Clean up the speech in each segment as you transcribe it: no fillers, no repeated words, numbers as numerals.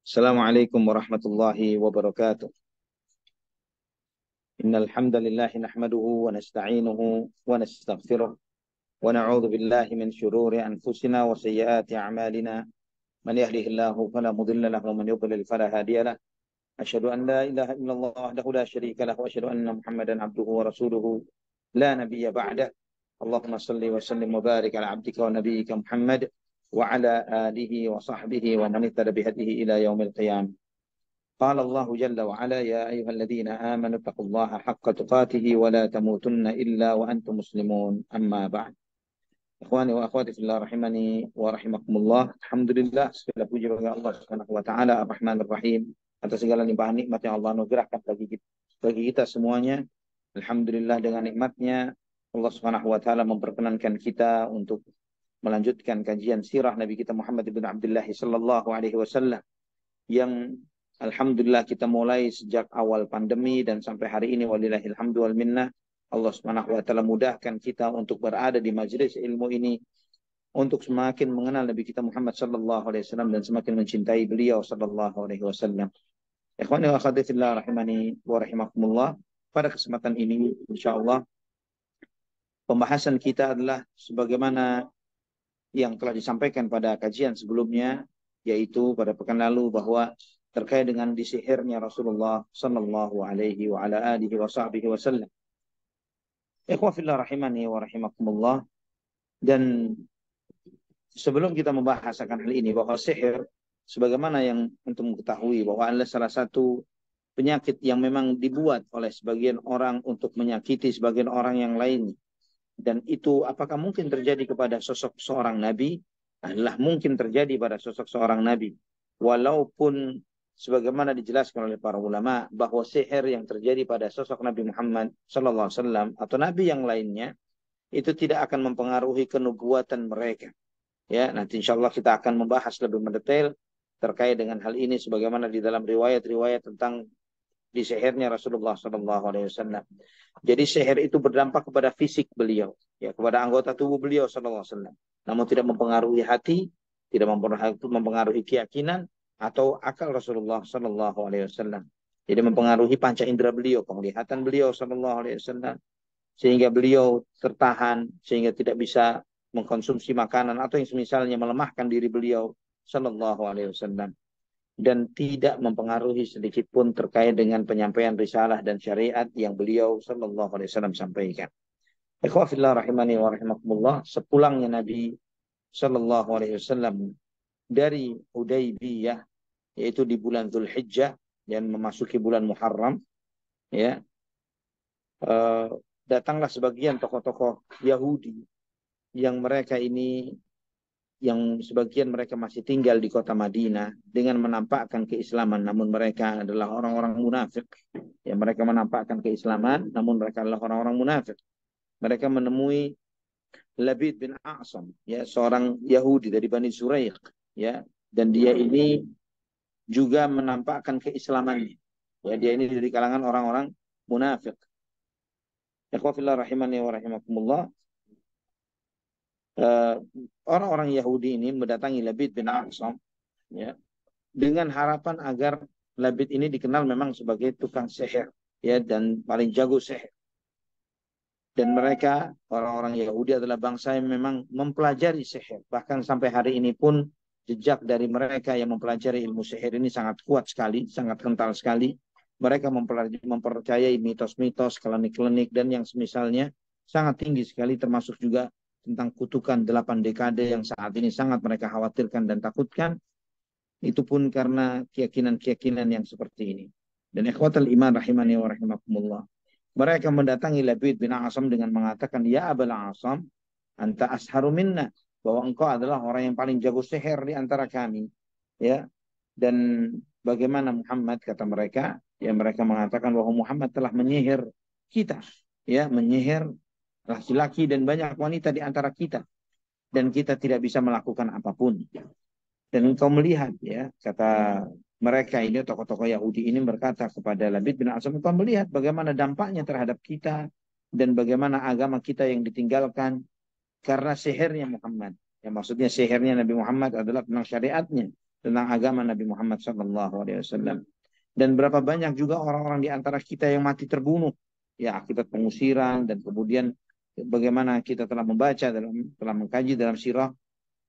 Assalamualaikum warahmatullahi wabarakatuh. Innal hamdalillah nahmaduhu wa nasta'inuhu wa nastaghfiruh wa na'udzu billahi min shururi anfusina wa sayyiati a'malina. Man yahdihillahu fala mudilla lahu wa man yudlil fala hadiya lahu. Asyhadu an la ilaha illallah wahdahu la syarika lahu wa asyhadu anna Muhammadan abduhu wa rasuluhu la nabiyya ba'dah. Allahumma salli wa sallim wa barik ala abdika wa nabiyyika Muhammad wa ala alihi wa sahbihi wa man ittaba bihadihi ila yaumil qiyamah. قال الله جل وعلا يا أيها الذين آمنوا اتقوا الله حق تقاته ولا تموتن إلا وأنتم مسلمون أما بعد. Ikhwani wa akhwati fillah rahimani wa rahimakumullah. Alhamdulillah, segala puji bagi Allah Subhanahu wa taala Ar-Rahmanir Rahim atas segala limpahan nikmat yang Allah anugerahkan bagi kita semuanya. Alhamdulillah, dengan nikmatnya Allah Subhanahu wa taala memperkenankan kita untuk melanjutkan kajian sirah Nabi kita Muhammad bin Abdullah sallallahu alaihi wasallam yang alhamdulillah kita mulai sejak awal pandemi dan sampai hari ini walillahil hamdu wal minnah. Allah Subhanahu wa taala mudahkan kita untuk berada di majelis ilmu ini untuk semakin mengenal Nabi kita Muhammad sallallahu alaihi wasallam dan semakin mencintai beliau sallallahu alaihi wasallam. Ikhwani wa akhwati fillah rahimani wa rahimakumullah. Pada kesempatan ini insyaallah pembahasan kita adalah sebagaimana yang telah disampaikan pada kajian sebelumnya, yaitu pada pekan lalu, bahwa terkait dengan disihirnya Rasulullah sallallahu alaihi wa ala alihi wa sahbihi wasallam. Ikhwah fillah rahimani wa rahimakumullah. Dan sebelum kita membahas akan hal ini, bahwa sihir sebagaimana yang untuk mengetahui bahwa adalah salah satu penyakit yang memang dibuat oleh sebagian orang untuk menyakiti sebagian orang yang lain. Dan itu apakah mungkin terjadi kepada sosok seorang nabi? Adalah mungkin terjadi pada sosok seorang nabi. Walaupun sebagaimana dijelaskan oleh para ulama bahwa sihir yang terjadi pada sosok Nabi Muhammad sallallahu alaihi wasallam atau nabi yang lainnya itu tidak akan mempengaruhi kenubuatan mereka. Ya, nanti insyaallah kita akan membahas lebih mendetail terkait dengan hal ini sebagaimana di dalam riwayat-riwayat tentang disihirnya Rasulullah sallallahu alaihi wasallam. Jadi sihir itu berdampak kepada fisik beliau, ya, kepada anggota tubuh beliau sallallahu alaihi wasallam. Namun tidak mempengaruhi hati, tidak mempengaruhi keyakinan atau akal Rasulullah sallallahu alaihi wasallam. Jadi mempengaruhi panca indera beliau, penglihatan beliau sallallahu alaihi wasallam, sehingga beliau tertahan, sehingga tidak bisa mengkonsumsi makanan atau yang semisalnya melemahkan diri beliau sallallahu alaihi wasallam, dan tidak mempengaruhi sedikit pun terkait dengan penyampaian risalah dan syariat yang beliau sallallahu alaihi wasallam sampaikan. Ikhwah fillah rahimani wa rahimakumullah, sepulangnya Nabi sallallahu alaihi wasallam dari Hudaybiyah, yaitu di bulan Dzulhijjah dan memasuki bulan Muharram, ya, datanglah sebagian tokoh-tokoh Yahudi yang mereka ini, yang sebagian mereka masih tinggal di kota Madinah dengan menampakkan keislaman, namun mereka adalah orang-orang munafik. Ya, mereka menampakkan keislaman, namun mereka adalah orang-orang munafik. Mereka menemui Labid bin A'sam, ya, seorang Yahudi dari Bani Zuraiq, ya, dan dia ini juga menampakkan keislamannya. Ya, dia ini dari kalangan orang-orang munafik. Ikhwah fillah rahimani wa rahimakumullah. Orang-orang Yahudi ini mendatangi Labid bin A'sam, ya, dengan harapan agar Labid ini dikenal memang sebagai tukang sihir, ya, dan paling jago sihir. Dan mereka, orang-orang Yahudi, adalah bangsa yang memang mempelajari sihir. Bahkan sampai hari ini pun jejak dari mereka yang mempelajari ilmu sihir ini sangat kuat sekali, sangat kental sekali. Mereka mempercayai mitos-mitos, klinik-klinik, dan yang semisalnya sangat tinggi sekali, termasuk juga tentang kutukan 8 dekade yang saat ini sangat mereka khawatirkan dan takutkan. Itu pun karena keyakinan-keyakinan yang seperti ini. Dan ikhwatal iman rahimani wa rahimakumullah, mereka mendatangi Labid bin A'sam dengan mengatakan, ya Abul A'sam, anta asharu minna, bahwa engkau adalah orang yang paling jago sihir di antara kami, ya. Dan bagaimana Muhammad, kata mereka, ya, mereka mengatakan bahwa Muhammad telah menyihir kita, ya, menyihir laki-laki dan banyak wanita di antara kita, dan kita tidak bisa melakukan apapun. Dan engkau melihat, ya, kata mereka ini, tokoh-tokoh Yahudi ini berkata kepada Labid bin A'sam, engkau melihat bagaimana dampaknya terhadap kita dan bagaimana agama kita yang ditinggalkan karena sihirnya Muhammad. Ya, maksudnya sihirnya Nabi Muhammad adalah tentang syariatnya. tentang agama Nabi Muhammad SAW. Dan berapa banyak juga orang-orang di antara kita yang mati terbunuh ya akibat pengusiran, dan kemudian bagaimana kita telah membaca telah mengkaji dalam sirah,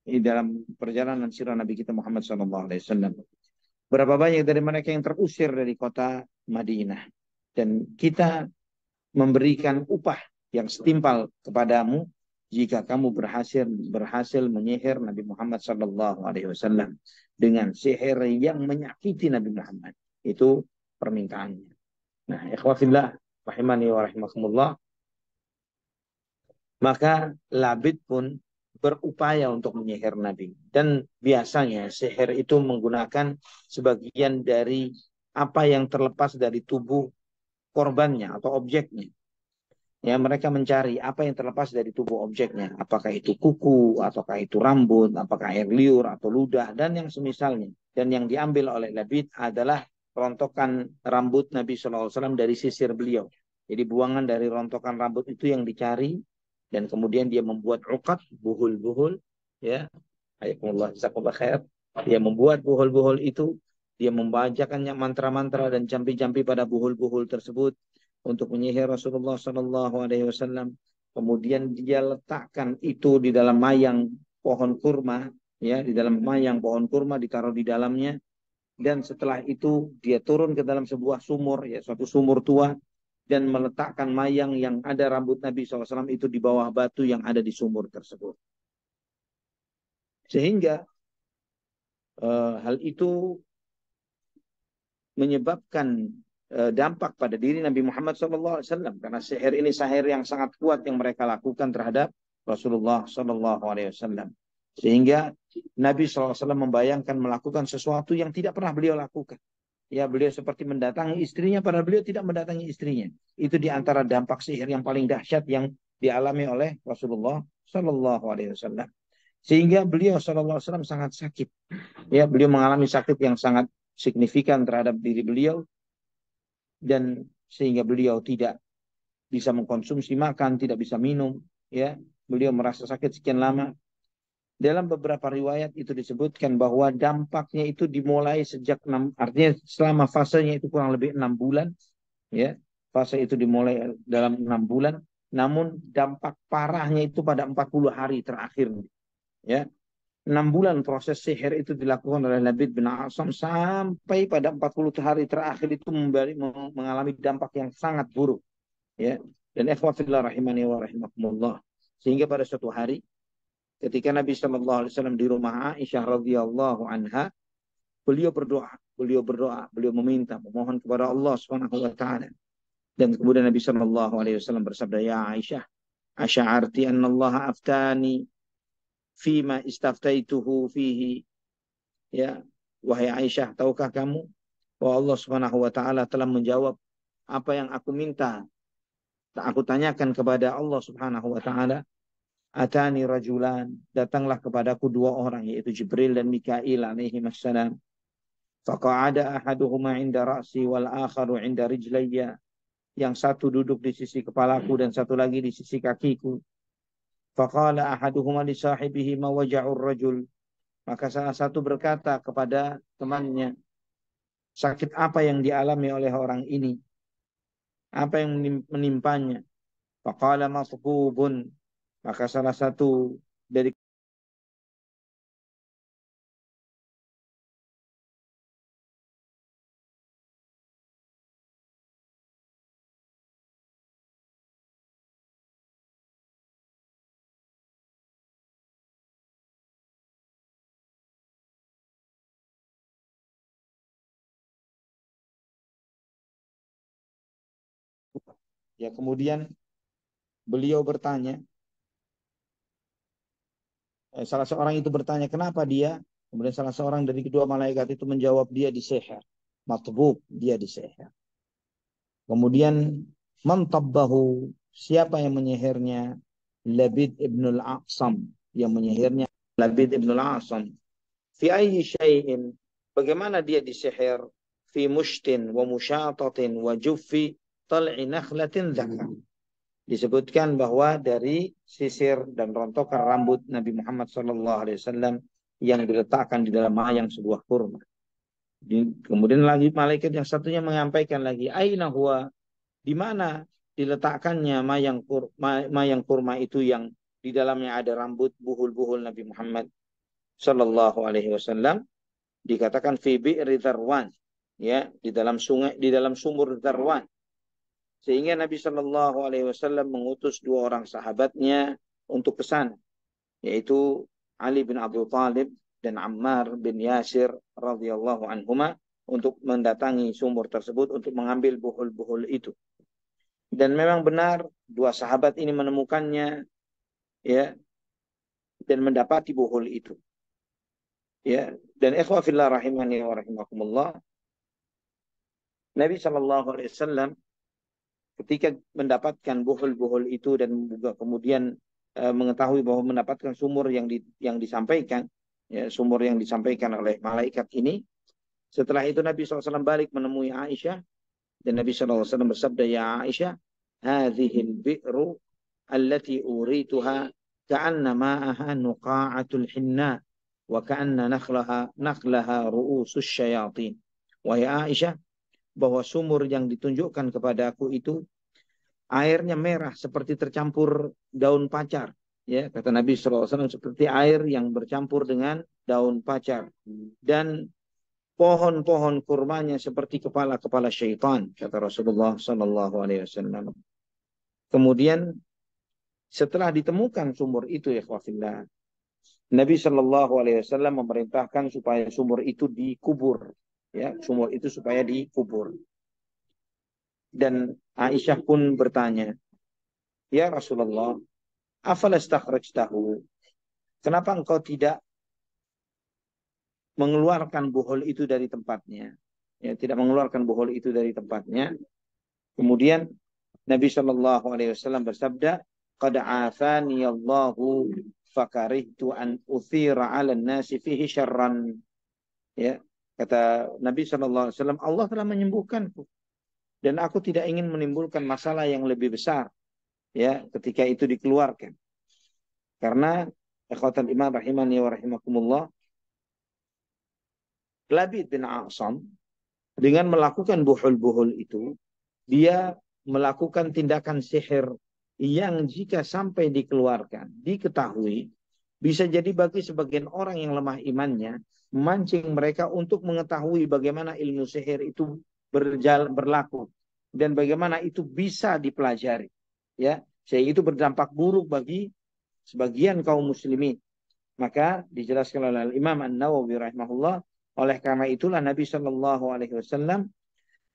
dalam perjalanan sirah Nabi kita Muhammad SAW. Berapa banyak dari mereka yang terusir dari kota Madinah, dan kita memberikan upah yang setimpal kepadamu jika kamu berhasil menyihir Nabi Muhammad SAW dengan sihir yang menyakiti Nabi Muhammad. Itu permintaannya. Nah, ikhwafillah rahimani wa rahimakumullah, maka Labid pun berupaya untuk menyihir Nabi. Dan biasanya sihir itu menggunakan sebagian dari apa yang terlepas dari tubuh korbannya atau objeknya. Ya, mereka mencari apa yang terlepas dari tubuh objeknya. Apakah itu kuku, ataukah itu rambut, apakah air liur atau ludah, dan yang semisalnya. Dan yang diambil oleh Labid adalah rontokan rambut Nabi SAW dari sisir beliau. Jadi buangan dari rontokan rambut itu yang dicari, dan kemudian dia membuat uqad, buhul-buhul, ya. Ayakumullah, jazakumullah khair. Dia membuat buhul-buhul itu, dia membacakannya mantra-mantra dan jampi-jampi pada buhul-buhul tersebut untuk menyihir Rasulullah SAW. Kemudian dia letakkan itu di dalam mayang pohon kurma, ya, di dalam mayang pohon kurma ditaruh di dalamnya. Dan setelah itu dia turun ke dalam sebuah sumur, ya, suatu sumur tua, dan meletakkan mayang yang ada rambut Nabi SAW itu di bawah batu yang ada di sumur tersebut. Sehingga hal itu menyebabkan dampak pada diri Nabi Muhammad SAW, karena sihir ini sihir yang sangat kuat yang mereka lakukan terhadap Rasulullah SAW, sehingga Nabi SAW membayangkan melakukan sesuatu yang tidak pernah beliau lakukan. Ya, beliau seperti mendatangi istrinya, padahal beliau tidak mendatangi istrinya. Itu di antara dampak sihir yang paling dahsyat yang dialami oleh Rasulullah SAW. Sehingga beliau SAW sangat sakit. Ya, beliau mengalami sakit yang sangat signifikan terhadap diri beliau, dan sehingga beliau tidak bisa mengkonsumsi makan, tidak bisa minum. Ya, beliau merasa sakit sekian lama. Dalam beberapa riwayat itu disebutkan bahwa dampaknya itu dimulai sejak artinya selama fasenya itu kurang lebih 6 bulan. Ya, fase itu dimulai dalam 6 bulan. Namun dampak parahnya itu pada 40 hari terakhir. Ya, 6 bulan proses sihir itu dilakukan oleh Labid bin Asam, sampai pada 40 hari terakhir itu mengalami dampak yang sangat buruk. Ya, dan ikhwafillah rahimani wa rahimakumullah. Sehingga pada suatu hari ketika Nabi SAW di rumah Aisyah radhiyallahu anha, beliau berdoa, beliau memohon kepada Allah Subhanahu wa taala. Dan kemudian Nabi SAW bersabda, "Ya Aisyah, asy'arti anna Allah aftani fima istaftaituhu fihi." Ya, wahai Aisyah, tahukah kamu bahwa Allah Subhanahu wa taala telah menjawab apa yang aku minta, aku tanyakan kepada Allah Subhanahu wa taala. Atani rajulan, datanglah kepadaku dua orang, yaitu Jibril dan Mikail alaihi wassalam. Faqa'ada ahaduhuma 'inda ra'si wal akharu 'inda rijlayya. Yang satu duduk di sisi kepalaku dan satu lagi di sisi kakiku. Faqala ahaduhuma li sahibihi ma waja'ur rajul. Maka salah satu berkata kepada temannya, sakit apa yang dialami oleh orang ini? Apa yang menimpanya? Faqala masbubun. Maka salah satu dari ya, kemudian beliau bertanya, salah seorang itu bertanya kenapa dia, kemudian salah seorang dari kedua malaikat itu menjawab dia disihir, matbub, dia disihir. Kemudian mantabbahu, siapa yang menyihirnya? Labid ibnul A'sam, yang menyihirnya Labid ibnul A'sam. Fi ayyi syai'in, bagaimana dia disihir? Fi mushtin wa musyatatin wa juffi tal'i nakhlatin dzakar. Disebutkan bahwa dari sisir dan rontokan rambut Nabi Muhammad SAW yang diletakkan di dalam mayang sebuah kurma. Kemudian lagi malaikat yang satunya menyampaikan lagi, aina huwa, di mana diletakkannya mayang kurma itu yang di dalamnya ada rambut buhul-buhul Nabi Muhammad Sallallahu Alaihi Wasallam. Dikatakan fi bi'ri Dzarwan, ya, di dalam sungai, di dalam sumur Dzarwan. Sehingga Nabi Sallallahu Alaihi Wasallam mengutus dua orang sahabatnya untuk ke sana, yaitu Ali bin Abi Thalib dan Ammar bin Yasir radhiyallahu anhuma, untuk mendatangi sumur tersebut untuk mengambil buhul-buhul itu. Dan memang benar dua sahabat ini menemukannya, ya, dan mendapati buhul itu, ya. Dan ikhwah fillah rahimani wa rahimakumullah, Nabi Shallallahu Alaihi Wasallam ketika mendapatkan buhul-buhul itu dan juga kemudian mengetahui bahwa mendapatkan sumur yang disampaikan, ya, sumur yang disampaikan oleh malaikat ini. Setelah itu Nabi SAW balik menemui Aisyah, dan Nabi SAW bersabda, ya Aisyah, hadhil bi'ru allati urituha ka'anna ma'aha nuqa'atul hinna wa ka'anna nakhlaha ru'usus syayatin. Wahai Aisyah, bahwa sumur yang ditunjukkan kepada aku itu airnya merah seperti tercampur daun pacar, ya, kata Nabi SAW, seperti air yang bercampur dengan daun pacar, dan pohon-pohon kurmanya seperti kepala-kepala syaitan, kata Rasulullah Sallallahu Alaihi Wasallam. Kemudian setelah ditemukan sumur itu, ya khawafillah, Nabi Sallallahu Alaihi Wasallam memerintahkan supaya sumur itu dikubur, ya, sumur itu supaya dikubur. Dan Aisyah pun bertanya, ya Rasulullah, afalastakhrajtahu, kenapa engkau tidak mengeluarkan buhul itu dari tempatnya? Ya, tidak mengeluarkan buhul itu dari tempatnya. Kemudian Nabi Shallallahu Alaihi Wasallam bersabda, qad afani Allahu fakarihtu an uthira 'ala nasi fihi syarran. Ya, kata Nabi Shallallahu Alaihi Wasallam, Allah telah menyembuhkanku dan aku tidak ingin menimbulkan masalah yang lebih besar, ya, ketika itu dikeluarkan. Karena ikhwatal iman rahimani wa rahimakumullah, Labid bin A'sam dengan melakukan buhul-buhul itu, dia melakukan tindakan sihir yang jika sampai dikeluarkan, diketahui, bisa jadi bagi sebagian orang yang lemah imannya, memancing mereka untuk mengetahui bagaimana ilmu sihir itu berlaku dan bagaimana itu bisa dipelajari, ya, sehingga itu berdampak buruk bagi sebagian kaum muslimin. Maka dijelaskan oleh Imam An-Nawawi rahimahullah, oleh karena itulah Nabi Shallallahu Alaihi Wasallam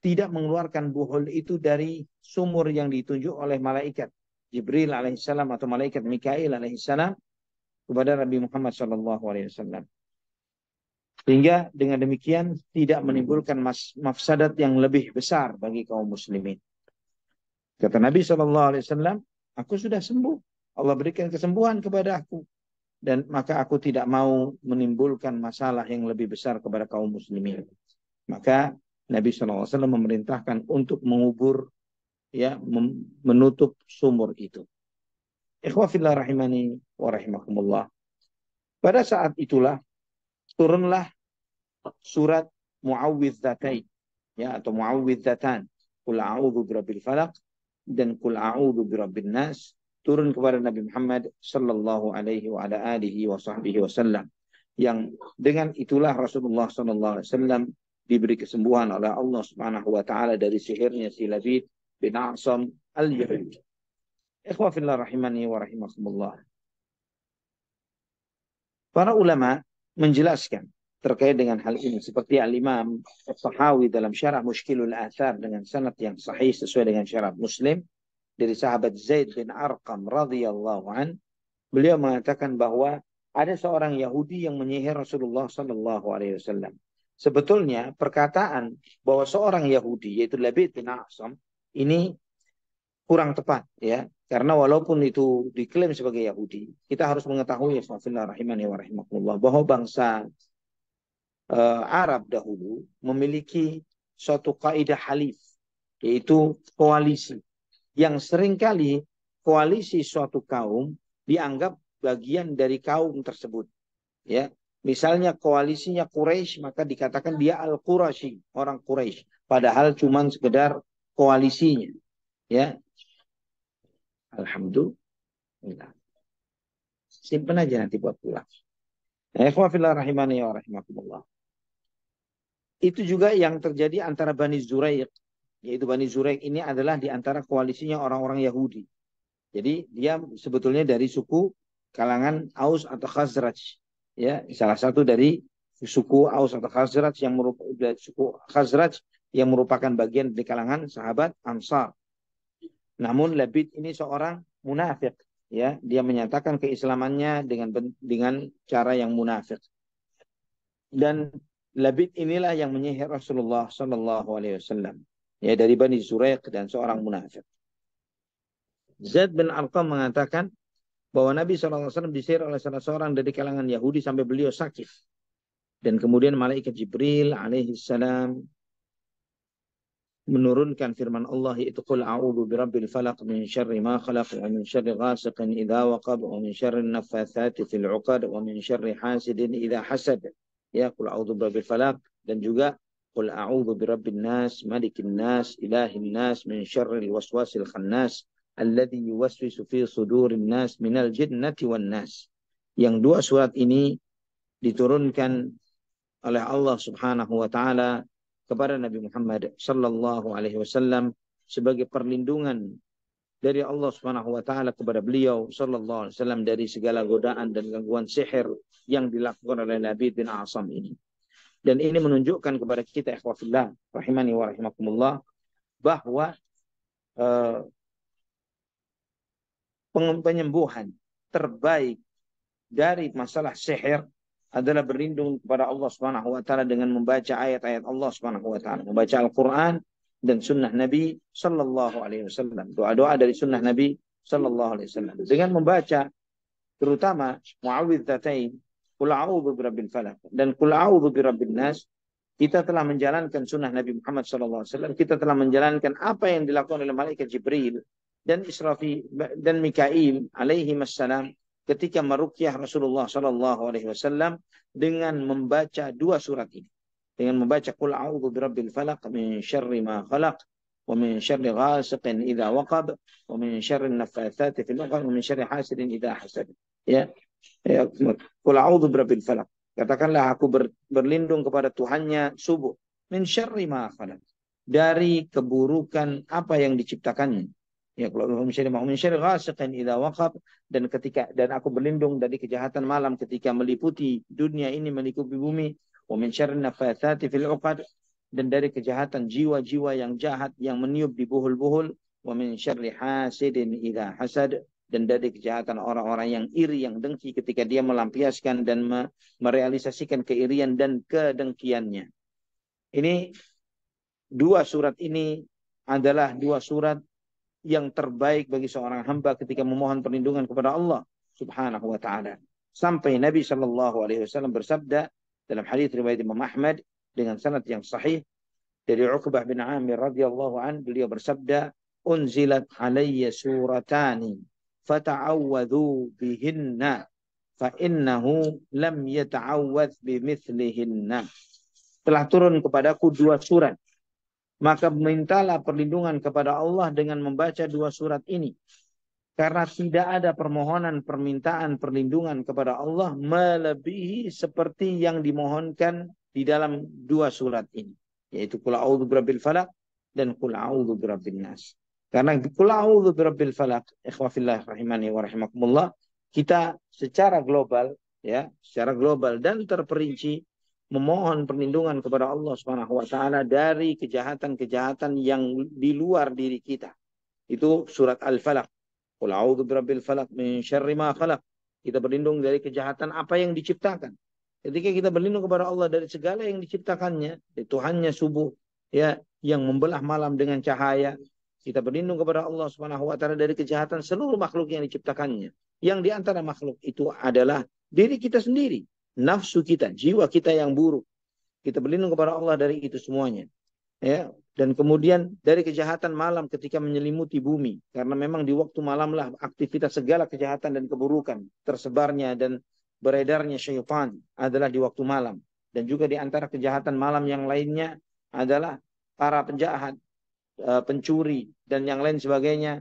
tidak mengeluarkan buhul itu dari sumur yang ditunjuk oleh malaikat Jibril alaihissalam atau malaikat Mikail alaihissalam kepada Nabi Muhammad Shallallahu Alaihi Wasallam. Sehingga dengan demikian tidak menimbulkan mafsadat yang lebih besar bagi kaum muslimin. Kata Nabi Shallallahu Alaihi Wasallam, aku sudah sembuh. Allah berikan kesembuhan kepada aku. Dan maka aku tidak mau menimbulkan masalah yang lebih besar kepada kaum muslimin. Maka Nabi SAW memerintahkan untuk mengubur, ya, menutup sumur itu. Ikhwafillah rahimani wa rahimakumullah. Pada saat itulah turunlah surat Mu'awwidzatain, ya, atau Mu'awwidzatan, Qul a'udzu birabbil falaq dan Qul a'udzu birabbin nas, turun kepada Nabi Muhammad sallallahu alaihi wa ala alihi wa sahbihi wasallam, yang dengan itulah Rasulullah sallallahu alaihi wasallam diberi kesembuhan oleh Allah Subhanahu wa taala dari sihirnya si Labid bin A'sam al-Yahudi. Ikhwah fillah rahimani wa rahimakumullah. Para ulama menjelaskan terkait dengan hal ini, seperti Al-Imam At-Tahawi dalam Syarah Mushkilul Athar dengan sanad yang sahih sesuai dengan syarat Muslim dari sahabat Zaid bin Arqam radhiyallahu an, beliau mengatakan bahwa ada seorang Yahudi yang menyihir Rasulullah sallallahu alaihi wasallam. Sebetulnya perkataan bahwa seorang Yahudi yaitu Labid bin A'sam ini kurang tepat, ya, karena walaupun itu diklaim sebagai Yahudi, kita harus mengetahui, ya rahimani wa rahimakumullah, bahwa bangsa Arab dahulu memiliki suatu kaidah halif, yaitu koalisi, yang seringkali koalisi suatu kaum dianggap bagian dari kaum tersebut, ya. Misalnya koalisinya Quraisy, maka dikatakan dia Al-Quraisy, orang Quraisy. Padahal cuma sekedar koalisinya. Ya, alhamdulillah. Simpen aja nanti buat pulang. Ikhwafillah rahimani wa rahimakumullah. Itu juga yang terjadi antara Bani Zuraiq. Yaitu Bani Zuraiq ini adalah di antara koalisinya orang-orang Yahudi. Jadi dia sebetulnya dari suku kalangan Aus atau Khazraj. Ya, salah satu dari suku Aus atau Khazraj yang merupakan suku Khazraj yang merupakan bagian dari kalangan sahabat Ansar. Namun Labid ini seorang munafik, ya, dia menyatakan keislamannya dengan cara yang munafik. Dan Labid inilah yang menyihir Rasulullah Sallallahu Alaihi Wasallam, ya, dari Bani Zuraiq dan seorang munafik. Zaid bin Arqam mengatakan bahwa Nabi SAW disihir oleh salah seorang dari kalangan Yahudi sampai beliau sakit. Dan kemudian malaikat Jibril alaihissalam menurunkan firman Allah, yaitu qul a'udzu birabbil falaq min syarri ma khalaq wa min syarri ghasiqin idza waqab wa min syarri naffatsati fil 'uqad wa min syarri hasidin idza hasad. Ya, qul a'udzu birabbil falaq, dan juga qul a'udzu birabbin nas malikin nas ilahin nas min syarril waswasil khannas alladzi yuwaswisu fi sudurin nas minal jinnati wan nas. Yang dua surat ini diturunkan oleh Allah Subhanahu wa taala kepada Nabi Muhammad sallallahu alaihi wasallam sebagai perlindungan dari Allah Subhanahu wa taala kepada beliau sallallahu alaihi wasallam dari segala godaan dan gangguan sihir yang dilakukan oleh Nabi bin Asam ini. Dan ini menunjukkan kepada kita, ikhwafillah rahimani wa rahimakumullah, bahwa penyembuhan terbaik dari masalah sihir adalah berlindung kepada Allah Subhanahu wa taala dengan membaca ayat-ayat Allah Subhanahu wa taala, membaca Al-Qur'an dan sunnah Nabi sallallahu alaihi wasallam, doa-doa dari sunnah Nabi sallallahu alaihi wasallam. Dengan membaca terutama muawwidzatain, qul a'udzu birabbil falaq dan qul a'udzu birabbin nas, kita telah menjalankan sunnah Nabi Muhammad sallallahu alaihi wasallam, kita telah menjalankan apa yang dilakukan oleh malaikat Jibril dan Israfil dan Mikail alaihi wassalam ketika meruqyah Rasulullah sallallahu alaihi wasallam dengan membaca dua surat ini. Dengan membaca qul a'udzu birabbil falaq min syarri ma khalaq wa min syarri ghasiqin idza waqab wa min syarri naffatsati fil 'uqad wa min syarri hasidin idza hasad. Ya. Qul a'udzu birabbil falaq. Katakanlah aku berlindung kepada Tuhannya subuh. Min syarri ma khalaq. Dari keburukan apa yang diciptakannya. Ya, kalau min syarri ghasiqin idza waqab, dan aku berlindung dari kejahatan malam ketika meliputi dunia ini, meliputi bumi, wa min syarri naffatsati fil 'uqad, dan dari kejahatan jiwa-jiwa yang jahat yang meniup di buhul-buhul, wa min syarri hasidin idza hasad, dan dari kejahatan orang-orang yang iri, yang dengki ketika dia melampiaskan dan merealisasikan keirian dan kedengkiannya. Ini dua surat ini adalah dua surat yang terbaik bagi seorang hamba ketika memohon perlindungan kepada Allah Subhanahu wa taala. Sampai Nabi sallallahu alaihi wasallam bersabda dalam hadis riwayat Imam Ahmad dengan sanad yang sahih dari Uqbah bin Amir radhiyallahu an, beliau bersabda, "Unzilat alayya suratani fata'awwadhu bihinna fa innahu lam yata'awwadh bimithlihinna." Telah turun kepadaku dua surat, maka mintalah perlindungan kepada Allah dengan membaca dua surat ini. Karena tidak ada permohonan permintaan perlindungan kepada Allah melebihi seperti yang dimohonkan di dalam dua surat ini. Yaitu Qul a'udzu birabbil falaq dan Qul a'udzu birabbin nas. Karena Qul a'udzu birabbil falaq, ikhwafillah rahimani wa rahimakumullah, kita secara global, ya, secara global dan terperinci memohon perlindungan kepada Allah Subhanahu wa taala dari kejahatan-kejahatan yang di luar diri kita. Itu surat Al-Falaq. Qul a'udzu birabbil falaq min syarri ma khalaq. Kita berlindung dari kejahatan apa yang diciptakan. Ketika kita berlindung kepada Allah dari segala yang diciptakannya, dari Tuhannya subuh, ya, yang membelah malam dengan cahaya. Kita berlindung kepada Allah Subhanahu wa taala dari kejahatan seluruh makhluk yang diciptakannya. Yang di antara makhluk itu adalah diri kita sendiri. Nafsu kita, jiwa kita yang buruk. Kita berlindung kepada Allah dari itu semuanya. Ya, dan kemudian dari kejahatan malam ketika menyelimuti bumi. Karena memang di waktu malamlah aktivitas segala kejahatan dan keburukan tersebarnya dan beredarnya syaitan adalah di waktu malam. Dan juga di antara kejahatan malam yang lainnya adalah para penjahat, pencuri, dan yang lain sebagainya.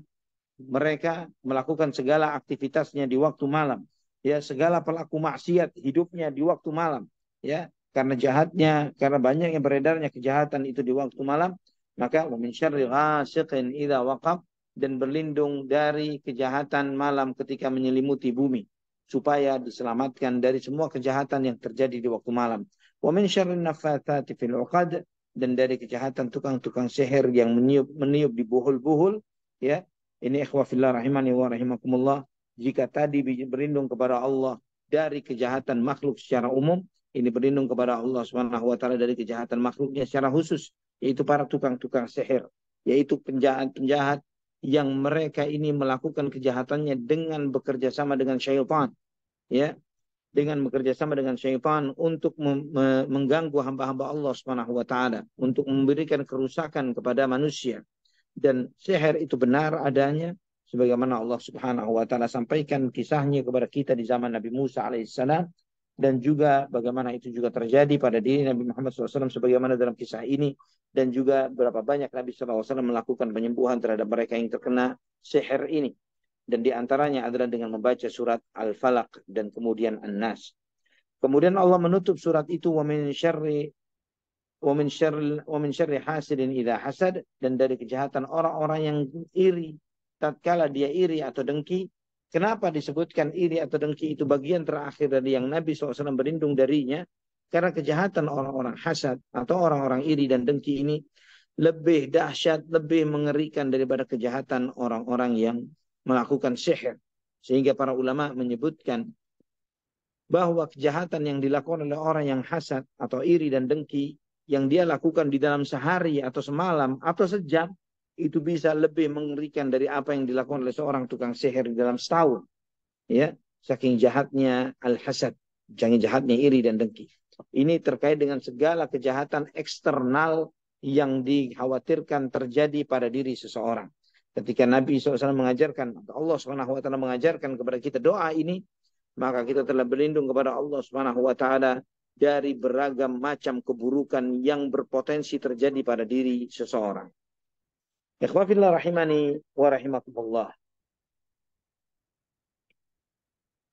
Mereka melakukan segala aktivitasnya di waktu malam. Ya, segala pelaku maksiat hidupnya di waktu malam. Ya, karena jahatnya, karena banyaknya beredarnya kejahatan itu di waktu malam, maka wa min syarri ghasiqin idza waqab, dan berlindung dari kejahatan malam ketika menyelimuti bumi, supaya diselamatkan dari semua kejahatan yang terjadi di waktu malam. Wa min syarri naffatsati fil 'uqad, dan dari kejahatan tukang-tukang sihir yang meniup di buhul-buhul. Ya, ini ikhwah fillah rahimani wa rahimakumullah. Jika tadi berlindung kepada Allah dari kejahatan makhluk secara umum, ini berlindung kepada Allah Subhanahu wa taala dari kejahatan makhluknya secara khusus, yaitu para tukang-tukang sihir, yaitu penjahat-penjahat yang mereka ini melakukan kejahatannya dengan bekerja sama dengan syaitan, ya, dengan bekerja sama dengan syaitan untuk mengganggu hamba-hamba Allah Subhanahu wa taala, untuk memberikan kerusakan kepada manusia. Dan sihir itu benar adanya, sebagaimana Allah Subhanahu wa taala sampaikan kisahnya kepada kita di zaman Nabi Musa alaihissalam, dan juga bagaimana itu juga terjadi pada diri Nabi Muhammad SAW sebagaimana dalam kisah ini, dan juga berapa banyak Nabi SAW melakukan penyembuhan terhadap mereka yang terkena sihir ini. Dan di antaranya adalah dengan membaca surat Al-Falaq dan kemudian An-Nas. Kemudian Allah menutup surat itu wa min syarri hasidin idza hasad, dan dari kejahatan orang-orang yang iri tatkala dia iri atau dengki. Kenapa disebutkan iri atau dengki? Itu bagian terakhir dari yang Nabi SAW berlindung darinya, karena kejahatan orang-orang hasad atau orang-orang iri dan dengki ini lebih dahsyat, lebih mengerikan daripada kejahatan orang-orang yang melakukan sihir. Sehingga para ulama menyebutkan bahwa kejahatan yang dilakukan oleh orang yang hasad atau iri dan dengki, yang dia lakukan di dalam sehari atau semalam atau sejam, itu bisa lebih mengerikan dari apa yang dilakukan oleh seorang tukang sihir di dalam setahun. Ya, saking jahatnya al-hasad, saking jahatnya iri dan dengki. Ini terkait dengan segala kejahatan eksternal yang dikhawatirkan terjadi pada diri seseorang. Ketika Nabi SAW mengajarkan, Allah SWT mengajarkan kepada kita doa ini, maka kita telah berlindung kepada Allah Subhanahu wa taala dari beragam macam keburukan yang berpotensi terjadi pada diri seseorang. Ikhwafillah rahimani wa rahimakumullah.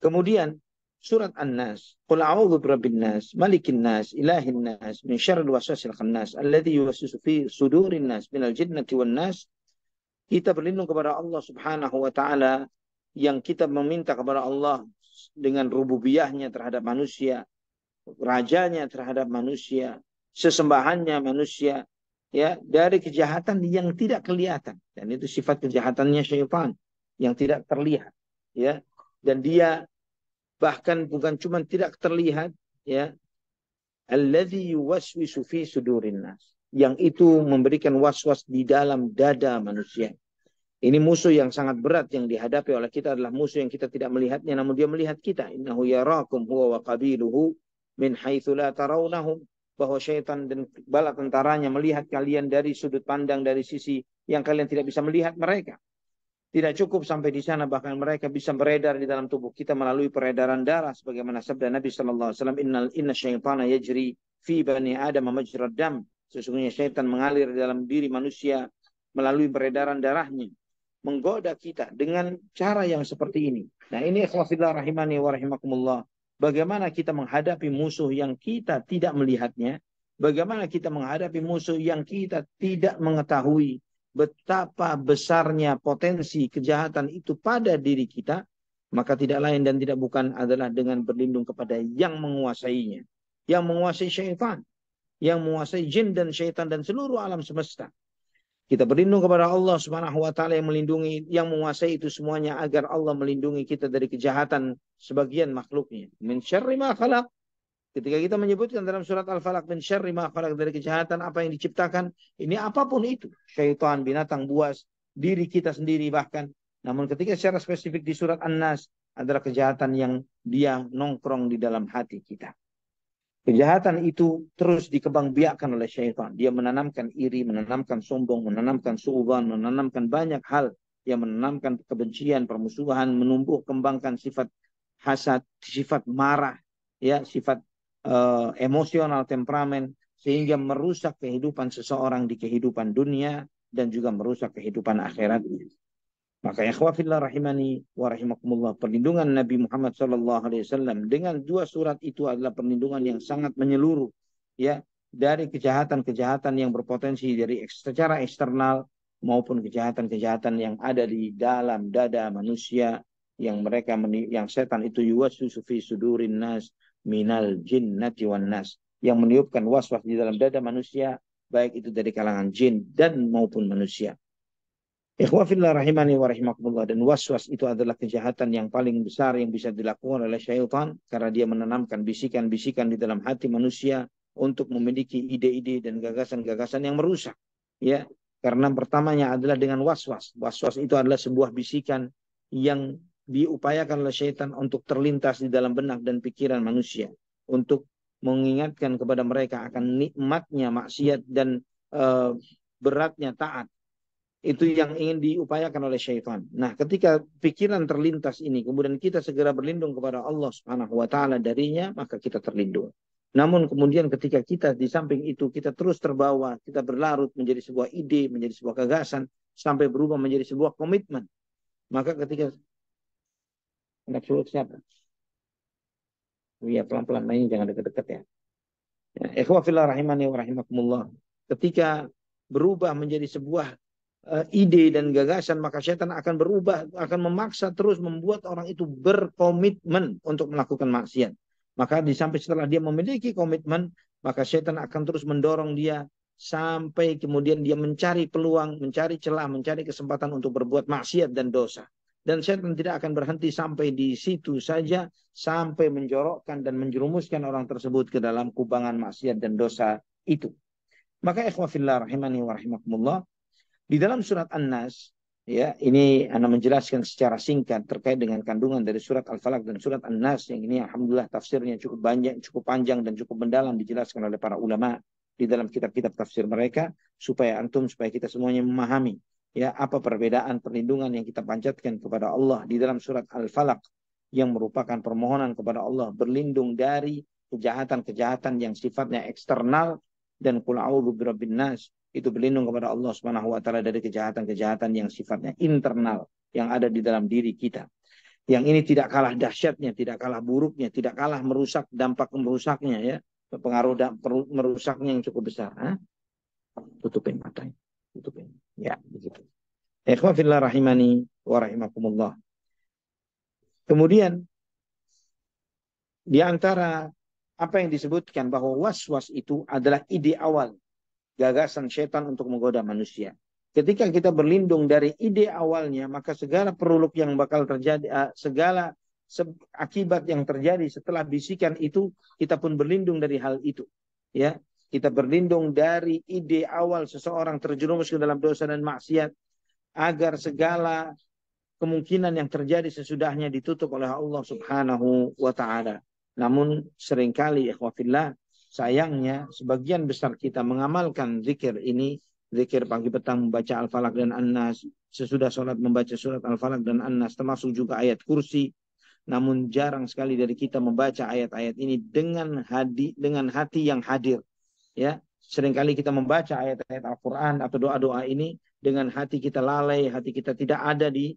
Kemudian surat An-Nas, Qul a'udzu birabbin nas, malikin nas, ilahin nas, min syarril waswasil khannas, alladzi yuwaswisu fi sudurin nas minal jinnati wan nas. Kita berlindung kepada Allah Subhanahu wa taala, yang kita meminta kepada Allah dengan rububiyahnya terhadap manusia, rajanya terhadap manusia, sesembahannya manusia, ya, dari kejahatan yang tidak kelihatan. Dan itu sifat kejahatannya syaitan yang tidak terlihat, ya. Dan dia bahkan bukan cuma tidak terlihat, ya, alladzi yuwaswisu fi sudurin nas, yang itu memberikan waswas di dalam dada manusia. Ini musuh yang sangat berat yang dihadapi oleh kita, adalah musuh yang kita tidak melihatnya namun dia melihat kita. Innahu yarakum huwa wa qabiluhu min haitsu la tarawnahum, bahwa syaitan dan bala tentaranya melihat kalian dari sudut pandang, dari sisi yang kalian tidak bisa melihat mereka. Tidak cukup sampai di sana, bahkan mereka bisa beredar di dalam tubuh kita melalui peredaran darah, sebagaimana sabda Nabi sallallahu alaihi wasallam, inna syaitana yajri fi bani adam majrad dam, sesungguhnya syaitan mengalir di dalam diri manusia melalui peredaran darahnya, menggoda kita dengan cara yang seperti ini. Nah, ini ikhwafillah rahimani wa rahimakumullah. Bagaimana kita menghadapi musuh yang kita tidak melihatnya, bagaimana kita menghadapi musuh yang kita tidak mengetahui betapa besarnya potensi kejahatan itu pada diri kita, maka tidak lain dan tidak bukan adalah dengan berlindung kepada yang menguasainya, yang menguasai syaitan, yang menguasai jin dan syaitan dan seluruh alam semesta. Kita berlindung kepada Allah Subhanahu wa taala yang melindungi, yang menguasai itu semuanya, agar Allah melindungi kita dari kejahatan sebagian makhluknya. Min syarri ma khalaq. Ketika kita menyebutkan dalam surat Al-Falaq, min syarri ma khalaq, dari kejahatan apa yang diciptakan, ini apapun itu, syaitan, binatang buas, diri kita sendiri bahkan. Namun ketika secara spesifik di surat An-Nas, adalah kejahatan yang dia nongkrong di dalam hati kita. Kejahatan itu terus dikembangbiakkan oleh syaitan. Dia menanamkan iri, menanamkan sombong, menanamkan suudzon, menanamkan banyak hal yang menanamkan kebencian, permusuhan, menumbuh kembangkan sifat hasad, sifat marah, ya, sifat emosional, temperamen, sehingga merusak kehidupan seseorang di kehidupan dunia dan juga merusak kehidupan akhiratnya. Maka ikhwafillah rahimani wa rahimakumullah, perlindungan Nabi Muhammad SAW dengan dua surat itu adalah perlindungan yang sangat menyeluruh, ya, dari kejahatan-kejahatan yang berpotensi dari secara eksternal maupun kejahatan-kejahatan yang ada di dalam dada manusia, yang yang setan itu yuwaswisu fi sudurin nas minal jinnati wan nas, yang meniupkan waswas di dalam dada manusia, baik itu dari kalangan jin dan maupun manusia. Ikhwafillah rahimani wa rahimakumullah, dan waswas itu adalah kejahatan yang paling besar yang bisa dilakukan oleh syaitan, karena dia menanamkan bisikan-bisikan di dalam hati manusia untuk memiliki ide-ide dan gagasan-gagasan yang merusak. Ya, karena pertamanya adalah dengan waswas. Waswas itu adalah sebuah bisikan yang diupayakan oleh syaitan untuk terlintas di dalam benak dan pikiran manusia, untuk mengingatkan kepada mereka akan nikmatnya maksiat dan beratnya taat. Itu yang ingin diupayakan oleh syaitan. Nah, ketika pikiran terlintas ini, kemudian kita segera berlindung kepada Allah Subhanahu wa Ta'ala darinya, maka kita terlindung. Namun kemudian ketika kita di samping itu, kita terus terbawa, kita berlarut menjadi sebuah ide, menjadi sebuah gagasan, sampai berubah menjadi sebuah komitmen. Maka ketika anak sulit siapa? Iya, pelan-pelan mainnya, jangan dekat-dekat ya. Ikhwafillah rahimani wa rahimakumullah. Ketika berubah menjadi sebuah ide dan gagasan, maka setan akan berubah, akan memaksa terus membuat orang itu berkomitmen untuk melakukan maksiat. Maka di samping setelah dia memiliki komitmen, maka setan akan terus mendorong dia sampai kemudian dia mencari peluang, mencari celah, mencari kesempatan untuk berbuat maksiat dan dosa. Dan setan tidak akan berhenti sampai di situ saja, sampai menjorokkan dan menjerumuskan orang tersebut ke dalam kubangan maksiat dan dosa itu. Maka ikhwafillah rahimani wa rahimakumullah, di dalam surat An-Nas, ya, ini Anda menjelaskan secara singkat terkait dengan kandungan dari surat Al-Falaq dan surat An-Nas, yang ini alhamdulillah tafsirnya cukup banyak, cukup panjang dan cukup mendalam dijelaskan oleh para ulama di dalam kitab-kitab tafsir mereka, supaya kita semuanya memahami, ya, apa perbedaan perlindungan yang kita panjatkan kepada Allah di dalam surat Al-Falaq, yang merupakan permohonan kepada Allah berlindung dari kejahatan-kejahatan yang sifatnya eksternal, dan qul a'udzu birabbin nas, itu berlindung kepada Allah Subhanahu wa Ta'ala dari kejahatan-kejahatan yang sifatnya internal, yang ada di dalam diri kita. Yang ini tidak kalah dahsyatnya, tidak kalah buruknya, tidak kalah merusak, dampak merusaknya, ya, pengaruh merusaknya yang cukup besar. Tutupin matanya, tutupin. Ya, begitu. Ikhwafillah rahimani wa rahimakumullah. Kemudian di antara apa yang disebutkan bahwa waswas itu adalah ide awal, gagasan setan untuk menggoda manusia. Ketika kita berlindung dari ide awalnya, maka segala peruluk yang bakal terjadi, segala akibat yang terjadi setelah bisikan itu, kita pun berlindung dari hal itu. Ya, kita berlindung dari ide awal seseorang terjerumus ke dalam dosa dan maksiat, agar segala kemungkinan yang terjadi sesudahnya ditutup oleh Allah Subhanahu wa Ta'ala. Namun seringkali ikhwafillah, sayangnya sebagian besar kita mengamalkan zikir ini, zikir pagi petang membaca Al-Falaq dan An-Nas, sesudah sholat membaca surat Al-Falaq dan An-Nas, termasuk juga ayat kursi. Namun jarang sekali dari kita membaca ayat-ayat ini dengan hati yang hadir. Ya, seringkali kita membaca ayat-ayat Al-Quran atau doa-doa ini dengan hati kita lalai, hati kita tidak ada di